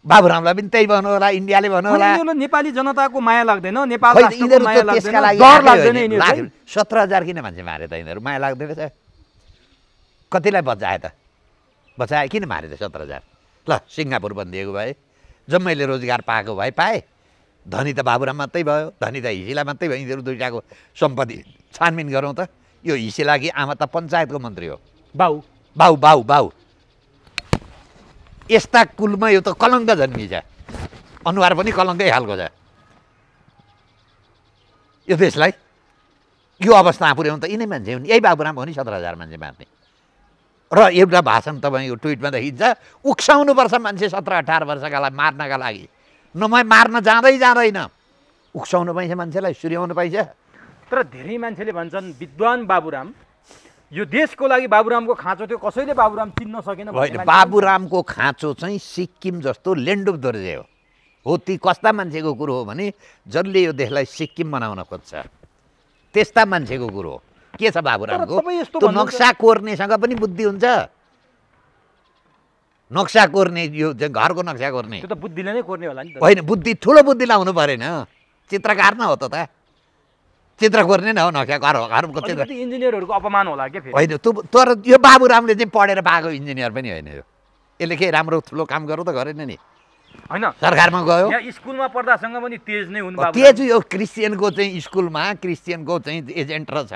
बाबुरामलाई पनि त्यही भन्नु होला, इन्डियाले भन्नु होला। नेपाली जनताको माया लाग्दैन, नेपाल राष्ट्रको माया लाग्दैन, डर लाग्दैन। 17,000 किन मान्छे मारे त यिनीहरू? माया लाग्दैन रहेछ? कतिलाई बचाए त? बचाए किन मारे त 17,000? ल सिङ्गापुर भनिदिएको भए, जम्मैले रोजगार पाएको भए पाए, धनी त बाबुराम मात्रै भयो, धनी त हिसिला मात्रै भयो। यिनीहरू दुईटाको सम्पत्ति छानबिन गरौँ त। यो हिसिलाकी आमा त पञ्चायतको मन्त्री हो। बाउ बाउ बाउ बाउ यस्ता कुलमा यो त कलङ्क जन्मिन्छ। अनुहार पनि कलङ्कै खालको छ। यो देशलाई यो अवस्थामा पुर्याउनु त यिनै मान्छे हुन्। यही बाबुराम हो नि 17,000 मान्छे मार्ने। र एउटा भाषण तपाईँको ट्विटमा देखिन्छ, उक्साउनुपर्छ मान्छे 17-18 वर्षकालाई मार्नका लागि। नभए मार्न जाँदैन। उक्साउनु पाइन्छ मान्छेलाई, सुर्याउनु पाइन्छ। तर धेरै मान्छेले भन्छन् विद्वान बाबुराम, यो देशको लागि बाबुरामको खाँचो थियो, कसैले बाबुराम चिन्न सकेन। होइन, बाबुरामको खाँचो चाहिँ सिक्किम जस्तो ल्यान्ड अफ दोर्जे हो। ती कस्ता मान्छेको कुरो हो भने जसले यो देशलाई सिक्किम बनाउन खोज्छ, त्यस्ता मान्छेको कुरो हो। के छ बाबुरामको? त्यो नक्सा कोर्नेसँग पनि बुद्धि हुन्छ। नक्सा कोर्ने, यो घरको नक्सा कोर्ने, त्यो त बुद्धिले नै कोर्ने होला नि त। होइन, बुद्धि ठुलो बुद्धि लाउनु परेन। चित्रकार न हो त चित्र कोर्ने न हो नक्सा घरको चित्र। इन्जिनियरहरूको अपमान होला के फेरि? होइन, तर यो बाबुरामले चाहिँ पढेर पाएको इन्जिनियर पनि होइन। यसले के राम्रो ठुलो काम गर्नु त गरेन नि। होइन, सरकारमा गयो, यहाँ स्कुलमा पढ्दासँग पनि तेज नै हुनु। तेज यो क्रिस्चियनको चाहिँ स्कुलमा क्रिस्चियनको चाहिँ एजेन्ट रहेछ।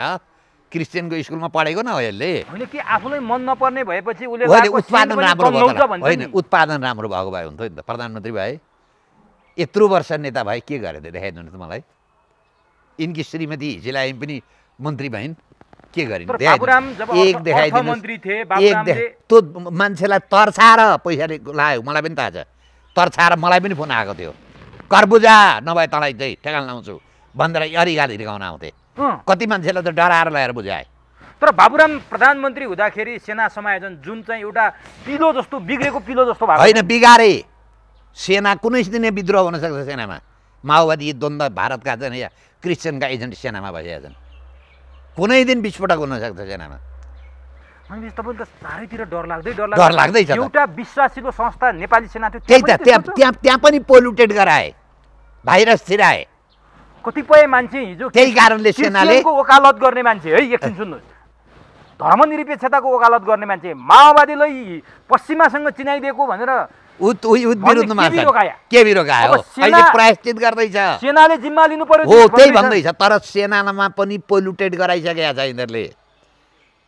क्रिस्चियनको स्कुलमा पढेको न हो यसले। होइन, कि आफूलाई मन नपर्ने भएपछि उसले उत्पादन राम्रो भएको, होइन उत्पादन राम्रो भएको भए हुन्थ्यो नि त। प्रधानमन्त्री भए, यत्रो वर्ष नेता भए, के गरे त देखाइदिनु त मलाई। यिनकी श्रीमती हिजिलाई पनि मन्त्री भइन्, के गरिन्? एक देखाइदिनु। त्यो मान्छेलाई तर्साएर पैसाले लाग्यो। मलाई पनि थाहा छ, तर्साएर मलाई पनि फोन आएको थियो, कर्बुजा नभए तँलाई चाहिँ ठेगान लाउँछु भनेर अरिगाली हिर्काउन आउँथे। कति मान्छेलाई त डराएर ल्याएर बुझाए। तर बाबुराम प्रधानमन्त्री हुँदाखेरि सेना समायोजन जुन चाहिँ एउटा पिलो जस्तो बिग्रेको पिलो जस्तो भएको होइन, बिगारे। सेना कुनै दिने विद्रोह हुन सक्छ सेनामा। माओवादी द्वन्द्व भारतका छन् या क्रिस्चियनका एजेन्ट सेनामा भइसकेका छन्। कुनै दिन विस्फोटक हुन सक्छ सेनामा। तपाईँ त चारैतिर डर लाग्दैछ। एउटा विश्वासिलो संस्था नेपाली सेना थियो, त्यही त। त्यहाँ पनि पोल्युटेड गराए, भाइरस छिराए कतिपय मान्छे। हिजो त्यही कारणले सेनाले वकालत गर्ने मान्छे है, एकछिन सुन्नुहोस्, धर्मनिरपेक्षताको वकालत गर्ने मान्छे माओवादीलाई पश्चिमासँग चिनाइदिएको भनेर विरुद्धमा के रोकायो? अहिले प्रायश्चित गर्दैछ, सेनाले जिम्मा लिनु पर्यो हो, त्यही भन्दैछ। तर सेनामा पनि पोल्युटेड गराइसकेका छ यिनीहरूले।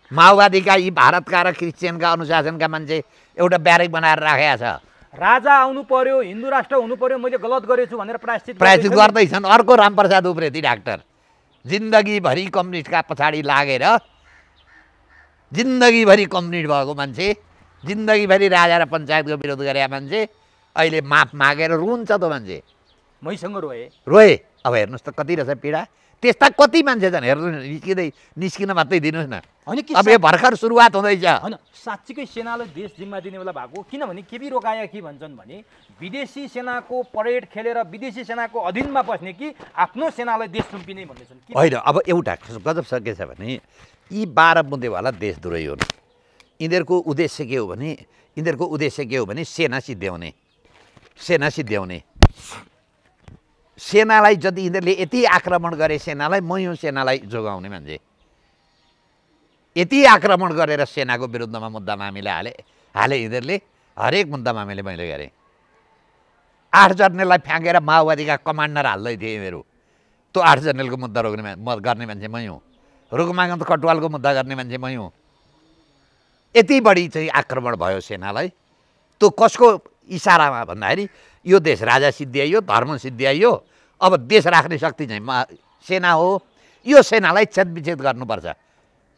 माओवादीका यी भारतका र क्रिस्चियनका अनुशासनका मान्छे एउटा ब्यारेक बनाएर राखेका छ। राजा आउनु पर्यो, हिन्दू राष्ट्र हुनु पर्यो, मैले गलत गरेछु भनेर प्रायश्चित गर्दैछन्। अर्को रामप्रसाद उप्रेती डाक्टर जिन्दगीभरि कम्युनिस्टका पछाडि लागेर, जिन्दगीभरि कम्युनिस्ट भएको मान्छे, जिन्दगीभरि राजा र पञ्चायतको विरोध गरेका मान्छे, अहिले माफ मागेर रुन्छ त मान्छे। मैसँग रोए। अब हेर्नुहोस् त कति रहेछ पीडा। त्यस्ता कति मान्छे छन्, हेर्नु निस्किन मात्रै दिनुहोस् न। अब यो भर्खर सुरुवात हुँदैछ। होइन, साँच्चीकै सेनालाई देश जिम्मा दिने बेला भएको। किनभने केपी रोकाया के भन्छन् भने विदेशी सेनाको परेड खेलेर विदेशी सेनाको अधीनमा बस्ने कि आफ्नो सेनालाई देश सुम्पिने भन्दैछन्। होइन, अब एउटा गजब के छ भने यी 12 बुँदेवाला देशद्रोही हुन्। यिनीहरूको उद्देश्य के हो भने सेना सिद्ध्याउने। सेनालाई जति यिनीहरूले यति आक्रमण गरे सेनालाई, म यो सेनालाई जोगाउने मान्छे। यति आक्रमण गरेर सेनाको विरुद्धमा मुद्दा मामिला हाले यिनीहरूले। हरेक मुद्दा मामिले मैले गरेँ। 8 जर्नललाई फ्याँकेर माओवादीका कमान्डर हाल्दै थिए यिनीहरू। त्यो 8 जर्नलको मुद्दा गर्ने मान्छे मै हुँ। रुकुमागन्त कटवालको मुद्दा गर्ने मान्छे मै हुँ। यति बढी चाहिँ आक्रमण भयो सेनालाई। त्यो कसको इसारामा भन्दाखेरि यो देश राजा सिद्ध्याइयो, धर्म सिद्ध्याइयो, अब देश राख्ने शक्ति चाहिँ सेना हो। यो सेनालाई छेदविच्छेद गर्नुपर्छ।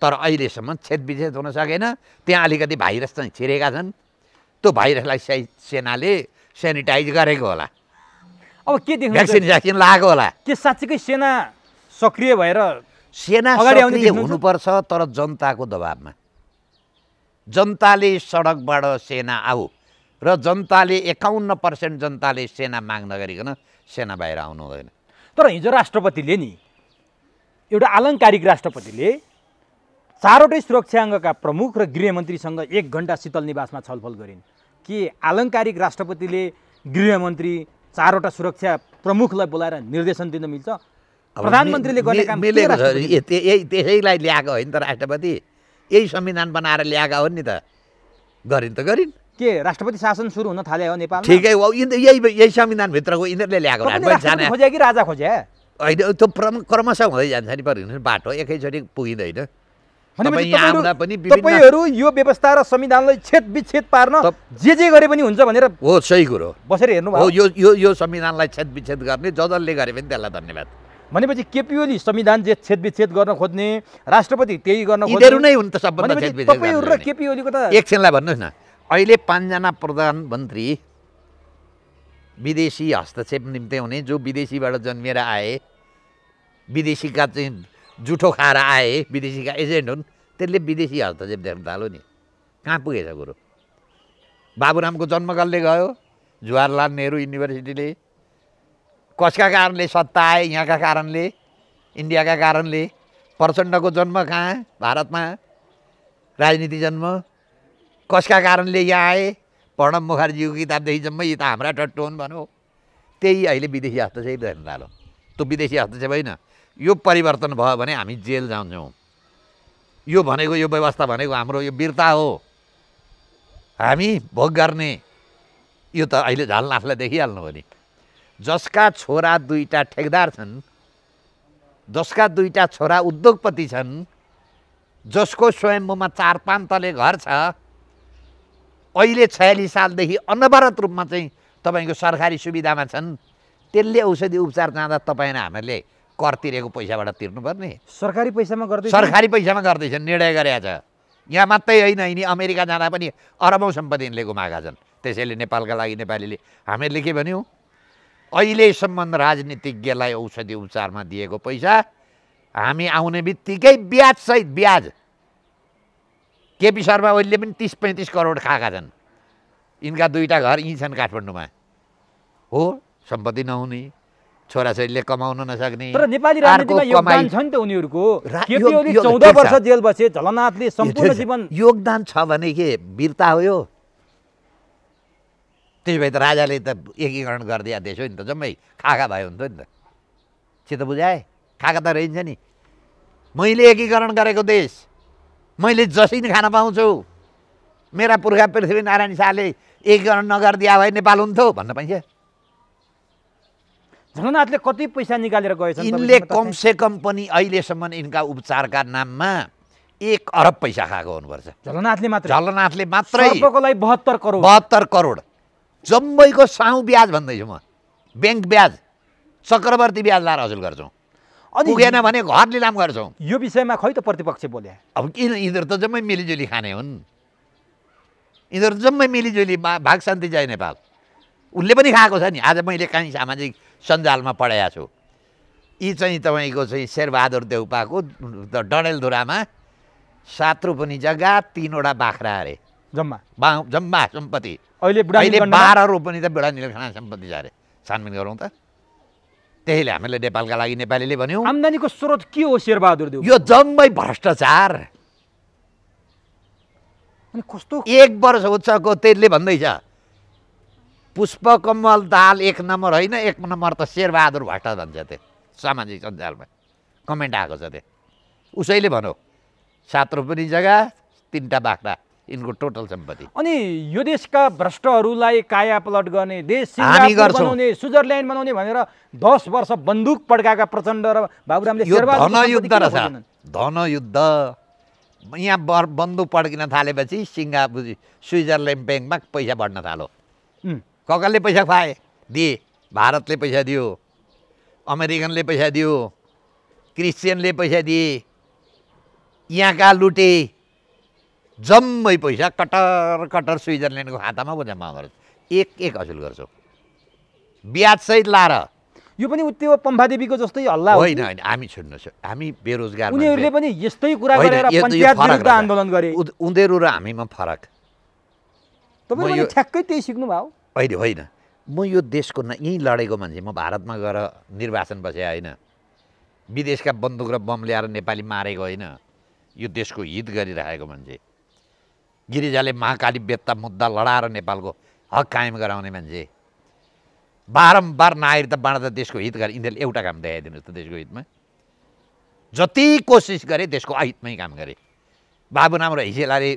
तर अहिलेसम्म छेदविच्छेद हुन सकेन। त्यहाँ अलिकति भाइरस चाहिँ छिरेका छन्। त्यो भाइरसलाई सेनाले सेनिटाइज गरेको होला। अब के देख्नु, भ्याक्सिन लगाएको होला। के साँच्चीकै सेना सक्रिय भएर सेना सक्रिय हुनुपर्छ, तर जनताको दबाबमा। जनताले सडकबाट सेना आऊ र जनताले 51% जनताले सेना माग नगरिकन सेना बाहिर आउनु हुँदैन। तर हिजो राष्ट्रपतिले नि, एउटा आलङ्कारिक राष्ट्रपतिले 4वटै सुरक्षाङ्गका प्रमुख र गृहमन्त्रीसँग 1 घण्टा शीतल निवासमा छलफल गरिन्। के आलङ्कारिक राष्ट्रपतिले गृहमन्त्री 4वटा सुरक्षा प्रमुखलाई बोलाएर निर्देशन दिन मिल्छ? प्रधानमन्त्रीले गर्ने काम त्यसैलाई ल्याएको होइन त राष्ट्रपति। यही संविधान बनाएर ल्याएका हो नि त। गरिन् त गरिन्। के राष्ट्रपति शासन सुरु हुन थाल्यो हो नेपालमा? ठिकै हो, यही संविधानभित्रको यिनीहरूले ल्याएको राष्ट्रपति खोजे कि राजा खोजे? होइन, त्यो क्रमशः हुँदै जान्छ नि, पर बाटो एकैचोटि पुगिँदैन। तपाईहरु यो व्यवस्था र संविधानलाई छेदविच्छेद पार्न जे गरे पनि हुन्छ भनेर हो, सही कुरो बसेर हेर्नु भयो। यो संविधानलाई छेदविच्छेद गर्ने जसले गरे पनि त्यसलाई धन्यवाद। भनेपछि केपी ओली संविधान जे छेदविच्छेद गर्न खोज्ने, राष्ट्रपति त्यही गर्न खोज्ने, यिनीहरू नै हुन् त सबभन्दा छेदविच्छेद। तपाईहरु र केपी ओलीको त एकछिनलाई भन्नुहोस् न, अहिले 5 जना प्रधानमन्त्री विदेशी हस्तक्षेप निम्ति हुने, जो विदेशीबाट जन्मिएर आए, विदेशीका चाहिँ जुठो खाएर आए, विदेशीका एजेन्ट हुन्, त्यसले विदेशी हस्तक्षेप देख्न थाल्यो नि। कहाँ पुगेछ कुरो? बाबुरामको जन्म कसले गयो? जवाहरलाल नेहरू युनिभर्सिटीले। कसका कारणले सत्ता आए? यहाँका कारणले, इन्डियाका कारणले। प्रचण्डको जन्म कहाँ? भारतमा राजनीति जन्म। कसका कारणले यहाँ आए? प्रणब मुखर्जीको किताबदेखि जम्मै यी त हाम्रा टट्टु हुन् भनौँ। त्यही अहिले विदेशी हस्तक्षेप देख्न थाल्यो। त्यो विदेशी हस्तक्षेप होइन, यो परिवर्तन भयो भने हामी जेल जान्छौँ। यो भनेको, यो व्यवस्था भनेको हाम्रो यो वीरता हो, हामी भोग गर्ने। यो त अहिले झलनाथलाई देखिहाल्नु हो नि। जसका छोरा 2टा ठेकदार छन्, जसका 2टा छोरा उद्योगपति छन्, जसको स्वयम्भूमा 4-5 तले घर छ, अहिले 46 सालदेखि अनवरत रूपमा चाहिँ तपाईँको सरकारी सुविधामा छन्, त्यसले औषधि उपचार जाँदा तपाईँ हामीहरूले कर तिरेको पैसाबाट तिर्नुपर्ने? सरकारी पैसामा गर्दैछ, सरकारी पैसामा गर्दैछन्, निर्णय गरेका छ। यहाँ मात्रै होइन, यिनी अमेरिका जाँदा पनि अरबौँ सम्पत्ति यिनले गुमाएका छन्। त्यसैले नेपालका लागि नेपालीले हामीहरूले के भन्यौँ? अहिलेसम्म राजनीतिज्ञलाई औषधि उपचारमा दिएको पैसा हामी आउने बित्तिकै ब्याजसहित, ब्याज केपी शर्मा ओलीले पनि 30-35 करोड खाएका छन्। यिनका 2टा घर यहीँ छन् काठमाडौँमा। हो, सम्पत्ति नहुने, छोराछोरीले कमाउन नसक्ने। तर नेपाली राजनीतिमा योगदान छ नि त उनीहरूको। केपी ओली 14 वर्ष जेल बसे, झलनाथले सम्पूर्ण जीवन। योगदान छ भने के वीरता हो यो? त्यसो भए त राजाले त एकीकरण गरिदिया देश हो नि त, जम्मै खाका भयो हुन्थ्यो नि त। चित्त बुझाए? खाका त रहन्छ नि। मैले एकीकरण गरेको देश, मैले जसै नि खान पाउँछु। मेरा पुर्खा पृथ्वीनारायण शाहले एकीकरण नगरिदिया भए नेपाल हुन्थ्यो भन्न पाइन्छ? झलनाथले कति पैसा निकालेर गएछन्? यिनले कमसेकम पनि अहिलेसम्म यिनका उपचारका नाममा 1 अरब पैसा खाएको हुनुपर्छ। झलनाथले मात्रै? झलनाथले मात्रै। सर्पको लागि 72 करोड। 72 करोड जम्मैको साउ ब्याज भन्दैछु म। ब्याङ्क ब्याज, चक्रवर्ती ब्याज लाएर हजुर गर्छौँ। पुगेन भने घर लिलाम गर्छौँ। यो विषयमा खै त प्रतिपक्ष बोले? अब किन? यिनीहरू त जम्मै मिलिजुली खाने हुन्। यिनीहरू जम्मै मिलिजुली भाग शान्ति जय नेपाल। उसले पनि खाएको छ नि। आज मैले काहीँ सामाजिक सञ्जालमा पढाएको छु। यी चाहिँ तपाईँको चाहिँ शेरबहादुर देउपाको डडेलधुरामा 7 रोपनी जग्गा, 3 वटा बाख्रा अरे जम्मा सम्पत्ति। अहिले 12 रोपनी त बुढा नीलकण्ठ सम्पत्ति छ अरे। छानबिन गरौँ त। त्यसैले हामीले नेपालका लागि नेपालीले भन्यौँ आम्दानीको स्रोत के हो शेरबहादुर देउपा? यो जम्मै भ्रष्टाचार। अनि कस्तो 1 वर्ष उच्चको त्यसले भन्दैछ पुष्पकमल दाल 1 नम्बर होइन, 1 नम्बर त शेरबहादुर भट्ट भन्छ। त्यो सामाजिक सञ्जालमा कमेन्ट आएको छ। त्यो उसैले भनौँ 7 रोपनी जग्गा, 3टा बाख्रा, यिनको टोटल सम्पत्ति। अनि यो देशका भ्रष्टहरूलाई काया पलट गर्ने, देश हामी गर्छौँ, बनाउने, स्विजरल्यान्ड बनाउने भनेर 10 वर्ष बन्दुक पड्काएका प्रचण्ड र बाबुरामले धनयुद्ध रहेछ। धनयुद्ध। यहाँ बन्दुक पड्किन थालेपछि सिङ्गापुर, स्विजरल्यान्ड ब्याङ्कमा पैसा बढ्न थाल्यो। कसले पैसा खुवाए? दिए। भारतले पैसा दियो, अमेरिकनले पैसा दियो, क्रिस्चियनले पैसा दिए, यहाँका लुटे। जम्मै पैसा कटर कटर स्विजरल्यान्डको खातामा जम्मा गर्छ। 1-1 हजुर गर्छौँ ब्याजसहित लाएर। यो पनि उत्यो पम्फादेवीको जस्तै हल्ला होइन? होइन, हामी छोड्नुहोस्, हामी बेरोजगार। उनीहरूले पनि यस्तै कुरा गरेर पञ्चायत विरुद्ध आन्दोलन गरे। उनीहरू र हामीमा फरक। तपाईले ठ्याक्कै त्यही सिक्नु भयो? होइन होइन, म यो देशको यहीँ लडेको मान्छे। म भारतमा गएर निर्वाचन बसे होइन, विदेशका बन्दुक र बम ल्याएर नेपाली मारेको होइन, यो देशको हित गरिरहेको मान्छे। गिरिजाले महाकाली बेत्ता मुद्दा लडाएर नेपालको हक कायम गराउने मान्छे। बारम्बार नागरिकता बाँड्दा देशको हित गरे। यिनीहरूले एउटा काम देखाइदिनुहोस् त देशको हितमा। जति कोसिस गरे देशको अहितमै काम गरे। बाबुराम र हिसेलाले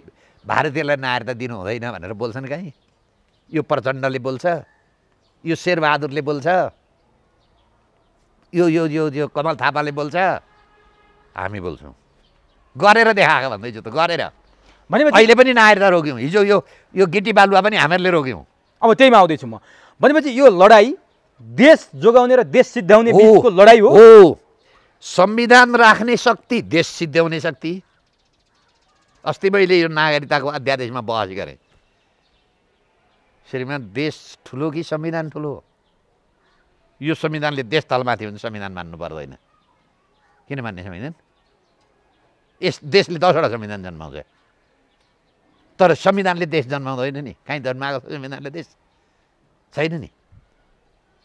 भारतीयलाई नागरिकता दिनु हुँदैन भनेर बोल्छन् कहीँ? यो प्रचण्डले बोल्छ, यो शेरबहादुरले बोल्छ, यो यो यो यो कमल थापाले बोल्छ, हामी बोल्छौँ। गरेर देखाएको भन्दैछु त, गरेर। भनेपछि अहिले पनि नागरिकता रोक्यौँ, हिजो यो गिटी बालुवा पनि हामीहरूले रोक्यौँ। अब त्यहीमा आउँदैछु म। भनेपछि यो लडाइँ देश जोगाउने र देश सिद्ध्याउने बिचको लडाइँ हो। संविधान राख्ने शक्ति, देश सिद्ध्याउने शक्ति। अस्ति मैले यो नागरिकताको अध्यादेशमा बहस गरेँ। श्रीमान, देश ठुलो कि संविधान ठुलो? यो संविधानले देश तलमाथि हुन्छ, संविधान मान्नु पर्दैन। किन मान्ने संविधान? यस देशले 10वटा संविधान जन्माउँछ, तर संविधानले देश जन्माउँदैन नि। कहीँ जन्माएको संविधानले देश छैन नि।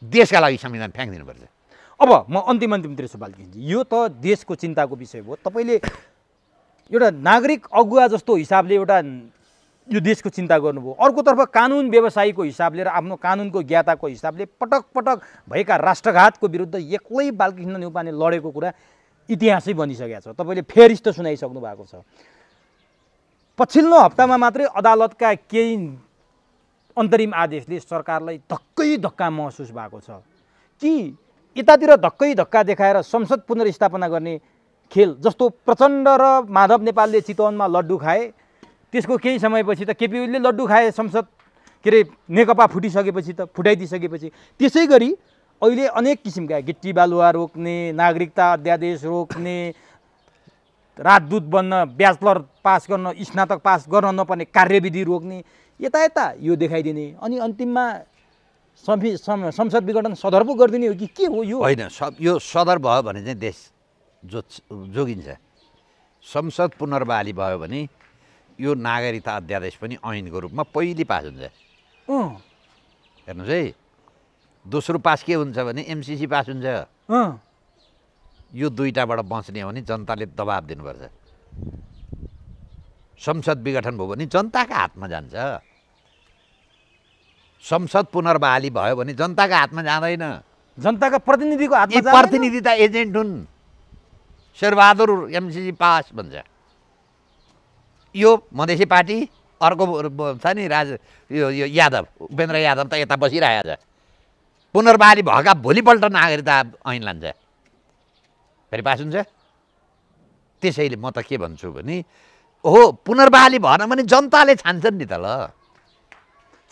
देशका लागि संविधान फ्याँकिदिनुपर्छ। अब म अन्तिमतिर सवाल दिन्छु। यो त देशको चिन्ताको विषय हो। तपाईँले एउटा नागरिक अगुवा जस्तो हिसाबले एउटा यो देशको चिन्ता गर्नुभयो। अर्कोतर्फ कानुन व्यवसायीको हिसाबले र आफ्नो कानुनको ज्ञाताको हिसाबले पटक पटक भएका राष्ट्रघातको विरुद्ध एक्लै बालकृष्ण न्यौपाने लडेको कुरा इतिहासै बनिसकेको छ। तपाईँले फेरिस्त सुनाइसक्नु भएको छ। पछिल्लो हप्तामा मात्रै अदालतका केही अन्तरिम आदेशले सरकारलाई धक्का महसुस भएको छ कि यतातिर धक्का देखाएर संसद पुनर्स्थापना गर्ने खेल, जस्तो प्रचण्ड र माधव नेपालले चितवनमा लड्डु खाए, त्यसको केही समयपछि त केपी ओलीले लड्डु खाए संसद, के अरे नेकपा फुटिसकेपछि त, फुटाइदिइसकेपछि। त्यसै गरी अहिले अनेक किसिमका गिट्टी बालुवा रोक्ने, नागरिकता अध्यादेश रोक्ने, राजदूत बन्न, ब्याचलर पास गर्न, स्नातक पास गर्न नपर्ने कार्यविधि रोक्ने, यता यो देखाइदिने, अनि अन्तिममा संसद विघटन सदर पो गरिदिने हो कि के हो यो? होइन, यो सदर भयो भने चाहिँ देश जोगिन्छ। संसद पुनर्बहाली भयो भने यो नागरिकता अध्यादेश पनि ऐनको रूपमा पहिले पास हुन्छ। हेर्नुहोस् है, दोस्रो पास के हुन्छ भने एमसिसी पास हुन्छ। यो दुईटाबाट बच्ने हो भने जनताले दबाब दिनुपर्छ। संसद विघटन भयो भने जनताका हातमा जान्छ। संसद पुनर्बहाली भयो भने जनताका हातमा जाँदैन, जनताका प्रतिनिधिको हातमा जान्छ। प्रतिनिधि त एजेन्ट हुन्। शेरबहादुर एमसिसी पास भन्छ। यो मधेसी पार्टी, अर्को छ नि यो यादव, उपेन्द्र यादव त यता बसिरहेको छ। पुनर्बहाली भएका भोलिपल्ट नागरिकता ऐन लान्छ, फेरि पास हुन्छ। त्यसैले म त के भन्छु भने, पुनर्बहाली भएन भने जनताले छान्छन् नि त। ल,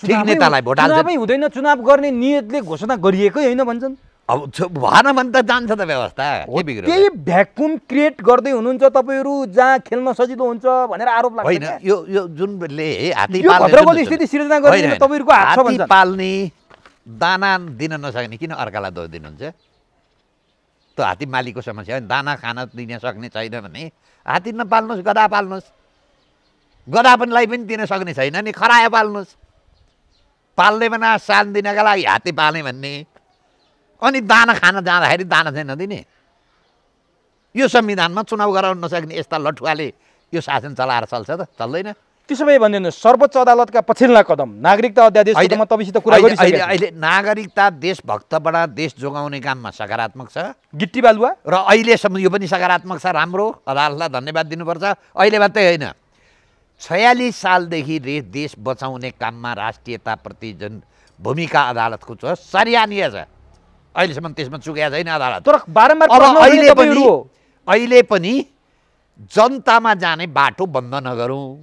ठिक नेतालाई भोट हाल्छ। चुनावै हुँदैन, चुनाव गर्ने नियतले घोषणा गरिएकै होइन भन्छन्। अब भएन भने त जान्छ त व्यवस्था। केही भ्याकुम क्रिएट गर्दै हुनुहुन्छ तपाईँहरू, जहाँ खेल्न सजिलो हुन्छ भनेर आरोप लाग्छ। होइन, यो जुनले हात्ती पाल्ने स्थिति सिर्जना गर्ने तपाईँहरूको हात छ भन्छ। हात्ती पाल्ने, दाना दिन नसक्ने किन अर्कालाई दोष दिनुहुन्छ? त्यो हात्ती मालिकको समस्या हो। दाना खान दिन सक्ने छैन भने हात्ती नपाल्नुहोस्, गधा पाल्नुहोस्। गधा पनिलाई पनि दिन सक्ने छैन नि, खरायो पाल्नुहोस्। पाल्ने भने सान दिनका लागि हात्ती पाल्ने भन्ने, अनि दाना खान जाँदाखेरि दाना चाहिँ नदिने। यो संविधानमा चुनाव गराउन नसक्ने यस्ता लठुवाले यो शासन चलाएर चल्छ त? चल्दैन। त्यसो भए भनिदिनु, सर्वोच्च अदालतका पछिल्ला कदम नागरिकता अध्यादेश, म तपाईँसित कुरा गरिसकेँ। अहिले नागरिकता देशभक्तबाट देश जोगाउने काममा सकारात्मक छ। गिट्टी बालुवा र अहिलेसम्म यो पनि सकारात्मक छ, राम्रो। अदालतलाई धन्यवाद दिनुपर्छ। अहिले मात्रै होइन, 46 सालदेखि देश बचाउने काममा राष्ट्रियताप्रति जुन भूमिका अदालतको छ, सराहनीय छ। अहिलेसम्म त्यसमा चुकेको छैन अदालत। तर बारम्बार अहिले पनि जनतामा जाने बाटो बन्द नगरौँ।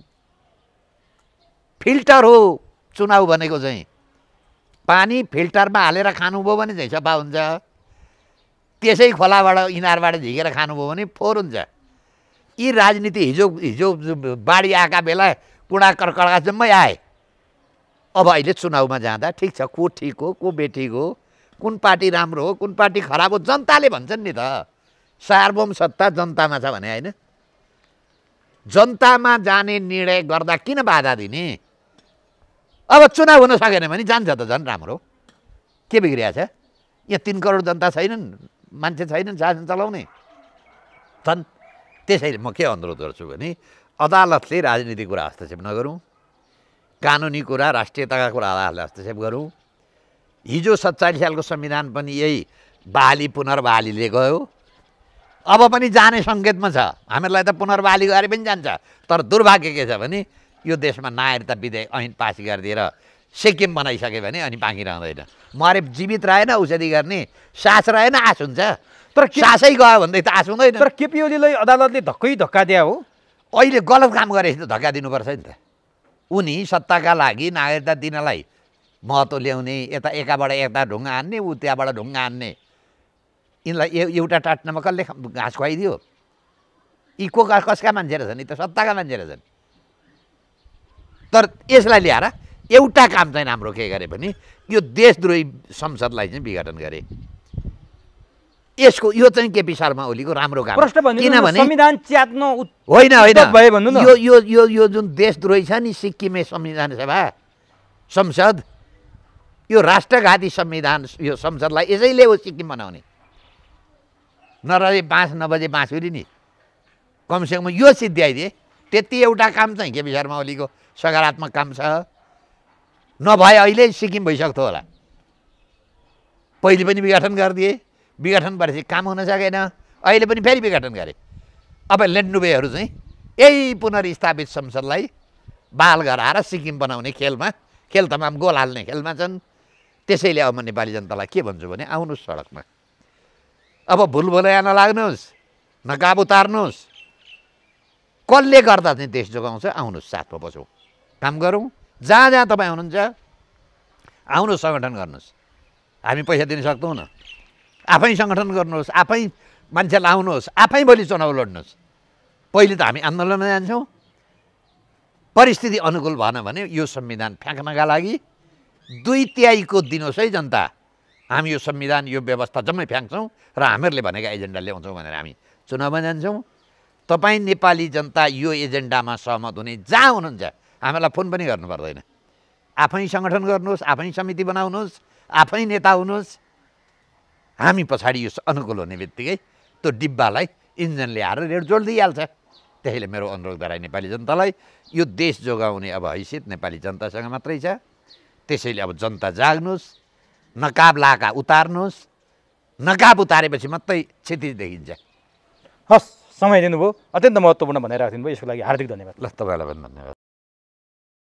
फिल्टर हो चुनाव भनेको चाहिँ। पानी फिल्टरमा हालेर खानुभयो भने चाहिँ सफा हुन्छ। त्यसै खोलाबाट इनारबाट झिकेर खानुभयो भने फोहोर हुन्छ। यी राजनीति हिजो बाढी आएका बेला कुडा कर्कडा जम्मै आए। अब अहिले चुनावमा जाँदा ठिक छ, को ठिक हो, को बेठिक हो, कुन पार्टी राम्रो हो, कुन पार्टी खराब हो, जनताले भन्छन् नि त। सार्वभौम सत्ता जनतामा छ भने होइन। जनतामा जाने निर्णय गर्दा किन बाधा दिने? अब चुनाव हुन सकेन भने जान्छ त झन् राम्रो। के बिग्रिया छ? यहाँ 3 करोड जनता छैनन्, मान्छे छैनन् शासन चलाउने छन्। त्यसैले म के अनुरोध गर्छु भने अदालतले राजनीतिक कुरा हस्तक्षेप नगरौँ, कानुनी कुरा, राष्ट्रियताका कुरा अदालतले हस्तक्षेप गरौँ। हिजो 47 सालको संविधान पनि यही बहाली पुनर्बहालीले गयो। अब पनि जाने सङ्केतमा छ। हामीहरूलाई त पुनर्बहाली गरे पनि जान्छ। तर दुर्भाग्य के छ भने यो देशमा नागरिकता विधेयक ऐन पास गरिदिएर सिक्किम बनाइसक्यो भने अनि बाँकी रहँदैन। मरे जीवित रहेन औषधि गर्ने, सास रहेन आश हुन्छ। तर सासै गयो भन्दै त आश हुँदैन। तर केपी ओलीलाई अदालतले धक्कै धक्का दिया हो। अहिले गलत काम गरेपछि त धक्का दिनुपर्छ नि त। उनी सत्ताका लागि नागरिकता दिनलाई महत्त्व ल्याउने, यता एकाबाट यता ढुङ्गा हान्ने, ऊ त्यहाँबाट ढुङ्गा हान्ने, यिनलाई एउटा टाट्नामा कसले घाँस खुवाइदियो? यी कसका मान्छे रहेछन्? यी त सत्ताका मान्छे रहेछन्। तर यसलाई ल्याएर एउटा काम चाहिँ राम्रो के गरे भने यो देशद्रोही संसदलाई चाहिँ विघटन गरे। यसको यो चाहिँ केपी शर्मा ओलीको राम्रो काम। किनभने संविधान च्यात्न होइन भए भन्नु न। यो जुन देशद्रोही छ नि सिक्किमे संविधान सभा संसद, यो राष्ट्रघाती संविधान यो संसदलाई यसैले हो सिक्किम बनाउने। नरहे बाँस नबजे बाँसुरी नि, कमसेकम यो सिद्ध्याइदिए। त्यति एउटा काम चाहिँ केपी शर्मा ओलीको सकारात्मक काम छ। नभए अहिले सिक्किम भइसक्थ्यो होला। पहिले पनि विघटन गरिदिए, विघटन भएपछि काम हुन सकेन, अहिले पनि फेरि विघटन गरे। अब लेन्डुबेहरू चाहिँ यही पुनर्स्थापित संसदलाई बाल गराएर सिक्किम बनाउने खेलमा, खेल तमाम गोल हाल्ने खेलमा छन्। त्यसैले अब म नेपाली जनतालाई के भन्छु भने आउनुहोस् सडकमा। अब भुलभुलैया नलाग्नुहोस्, नकाब उतार्नुहोस्। कसले गर्दा चाहिँ देश जोगाउँछ? आउनुहोस् साथमा बसौँ, काम गरौँ। जहाँ जहाँ तपाईँ हुनुहुन्छ आउनुहोस्, सङ्गठन गर्नुहोस्। हामी पैसा दिन सक्दैनौँ। आफै सङ्गठन गर्नुहोस्, आफै मान्छे लाउनुहोस्, आफै भोलि चुनाव लड्नुहोस्। पहिले त हामी आन्दोलनमा जान्छौँ। परिस्थिति अनुकूल भएन भने यो संविधान फ्याँक्नका लागि 2/3 दिनुहोस् है जनता। हामी यो संविधान यो व्यवस्था जम्मै फ्याँक्छौँ र हामीहरूले भनेका एजेन्डा ल्याउँछौँ भनेर हामी चुनावमा जान्छौँ। तपाईँ नेपाली जनता यो एजेन्डामा सहमत हुने जहाँ हुनुहुन्छ हामीलाई फोन पनि गर्नु पर्दैन। आफै सङ्गठन गर्नुहोस्, आफै समिति बनाउनुहोस्, आफै नेता हुनुहोस्। हामी पछाडि यो अनुकूल हुने बित्तिकै त्यो डिब्बालाई इन्जन ल्याएर रेड जोड दिइहाल्छ। त्यसैले मेरो अनुरोध गराए नेपाली जनतालाई, यो देश जोगाउने अब हैसियत नेपाली जनतासँग मात्रै छ। त्यसैले अब जनता जाग्नुहोस्, नकाब लाका उतार्नुहोस्। नकाब उतारेपछि मात्रै क्षतिज देखिन्छ। हस्, समय दिनुभयो, अत्यन्त महत्त्वपूर्ण भनेर राखिदिनु भयो। यसको लागि हार्दिक धन्यवाद। ल, तपाईँलाई पनि धन्यवाद।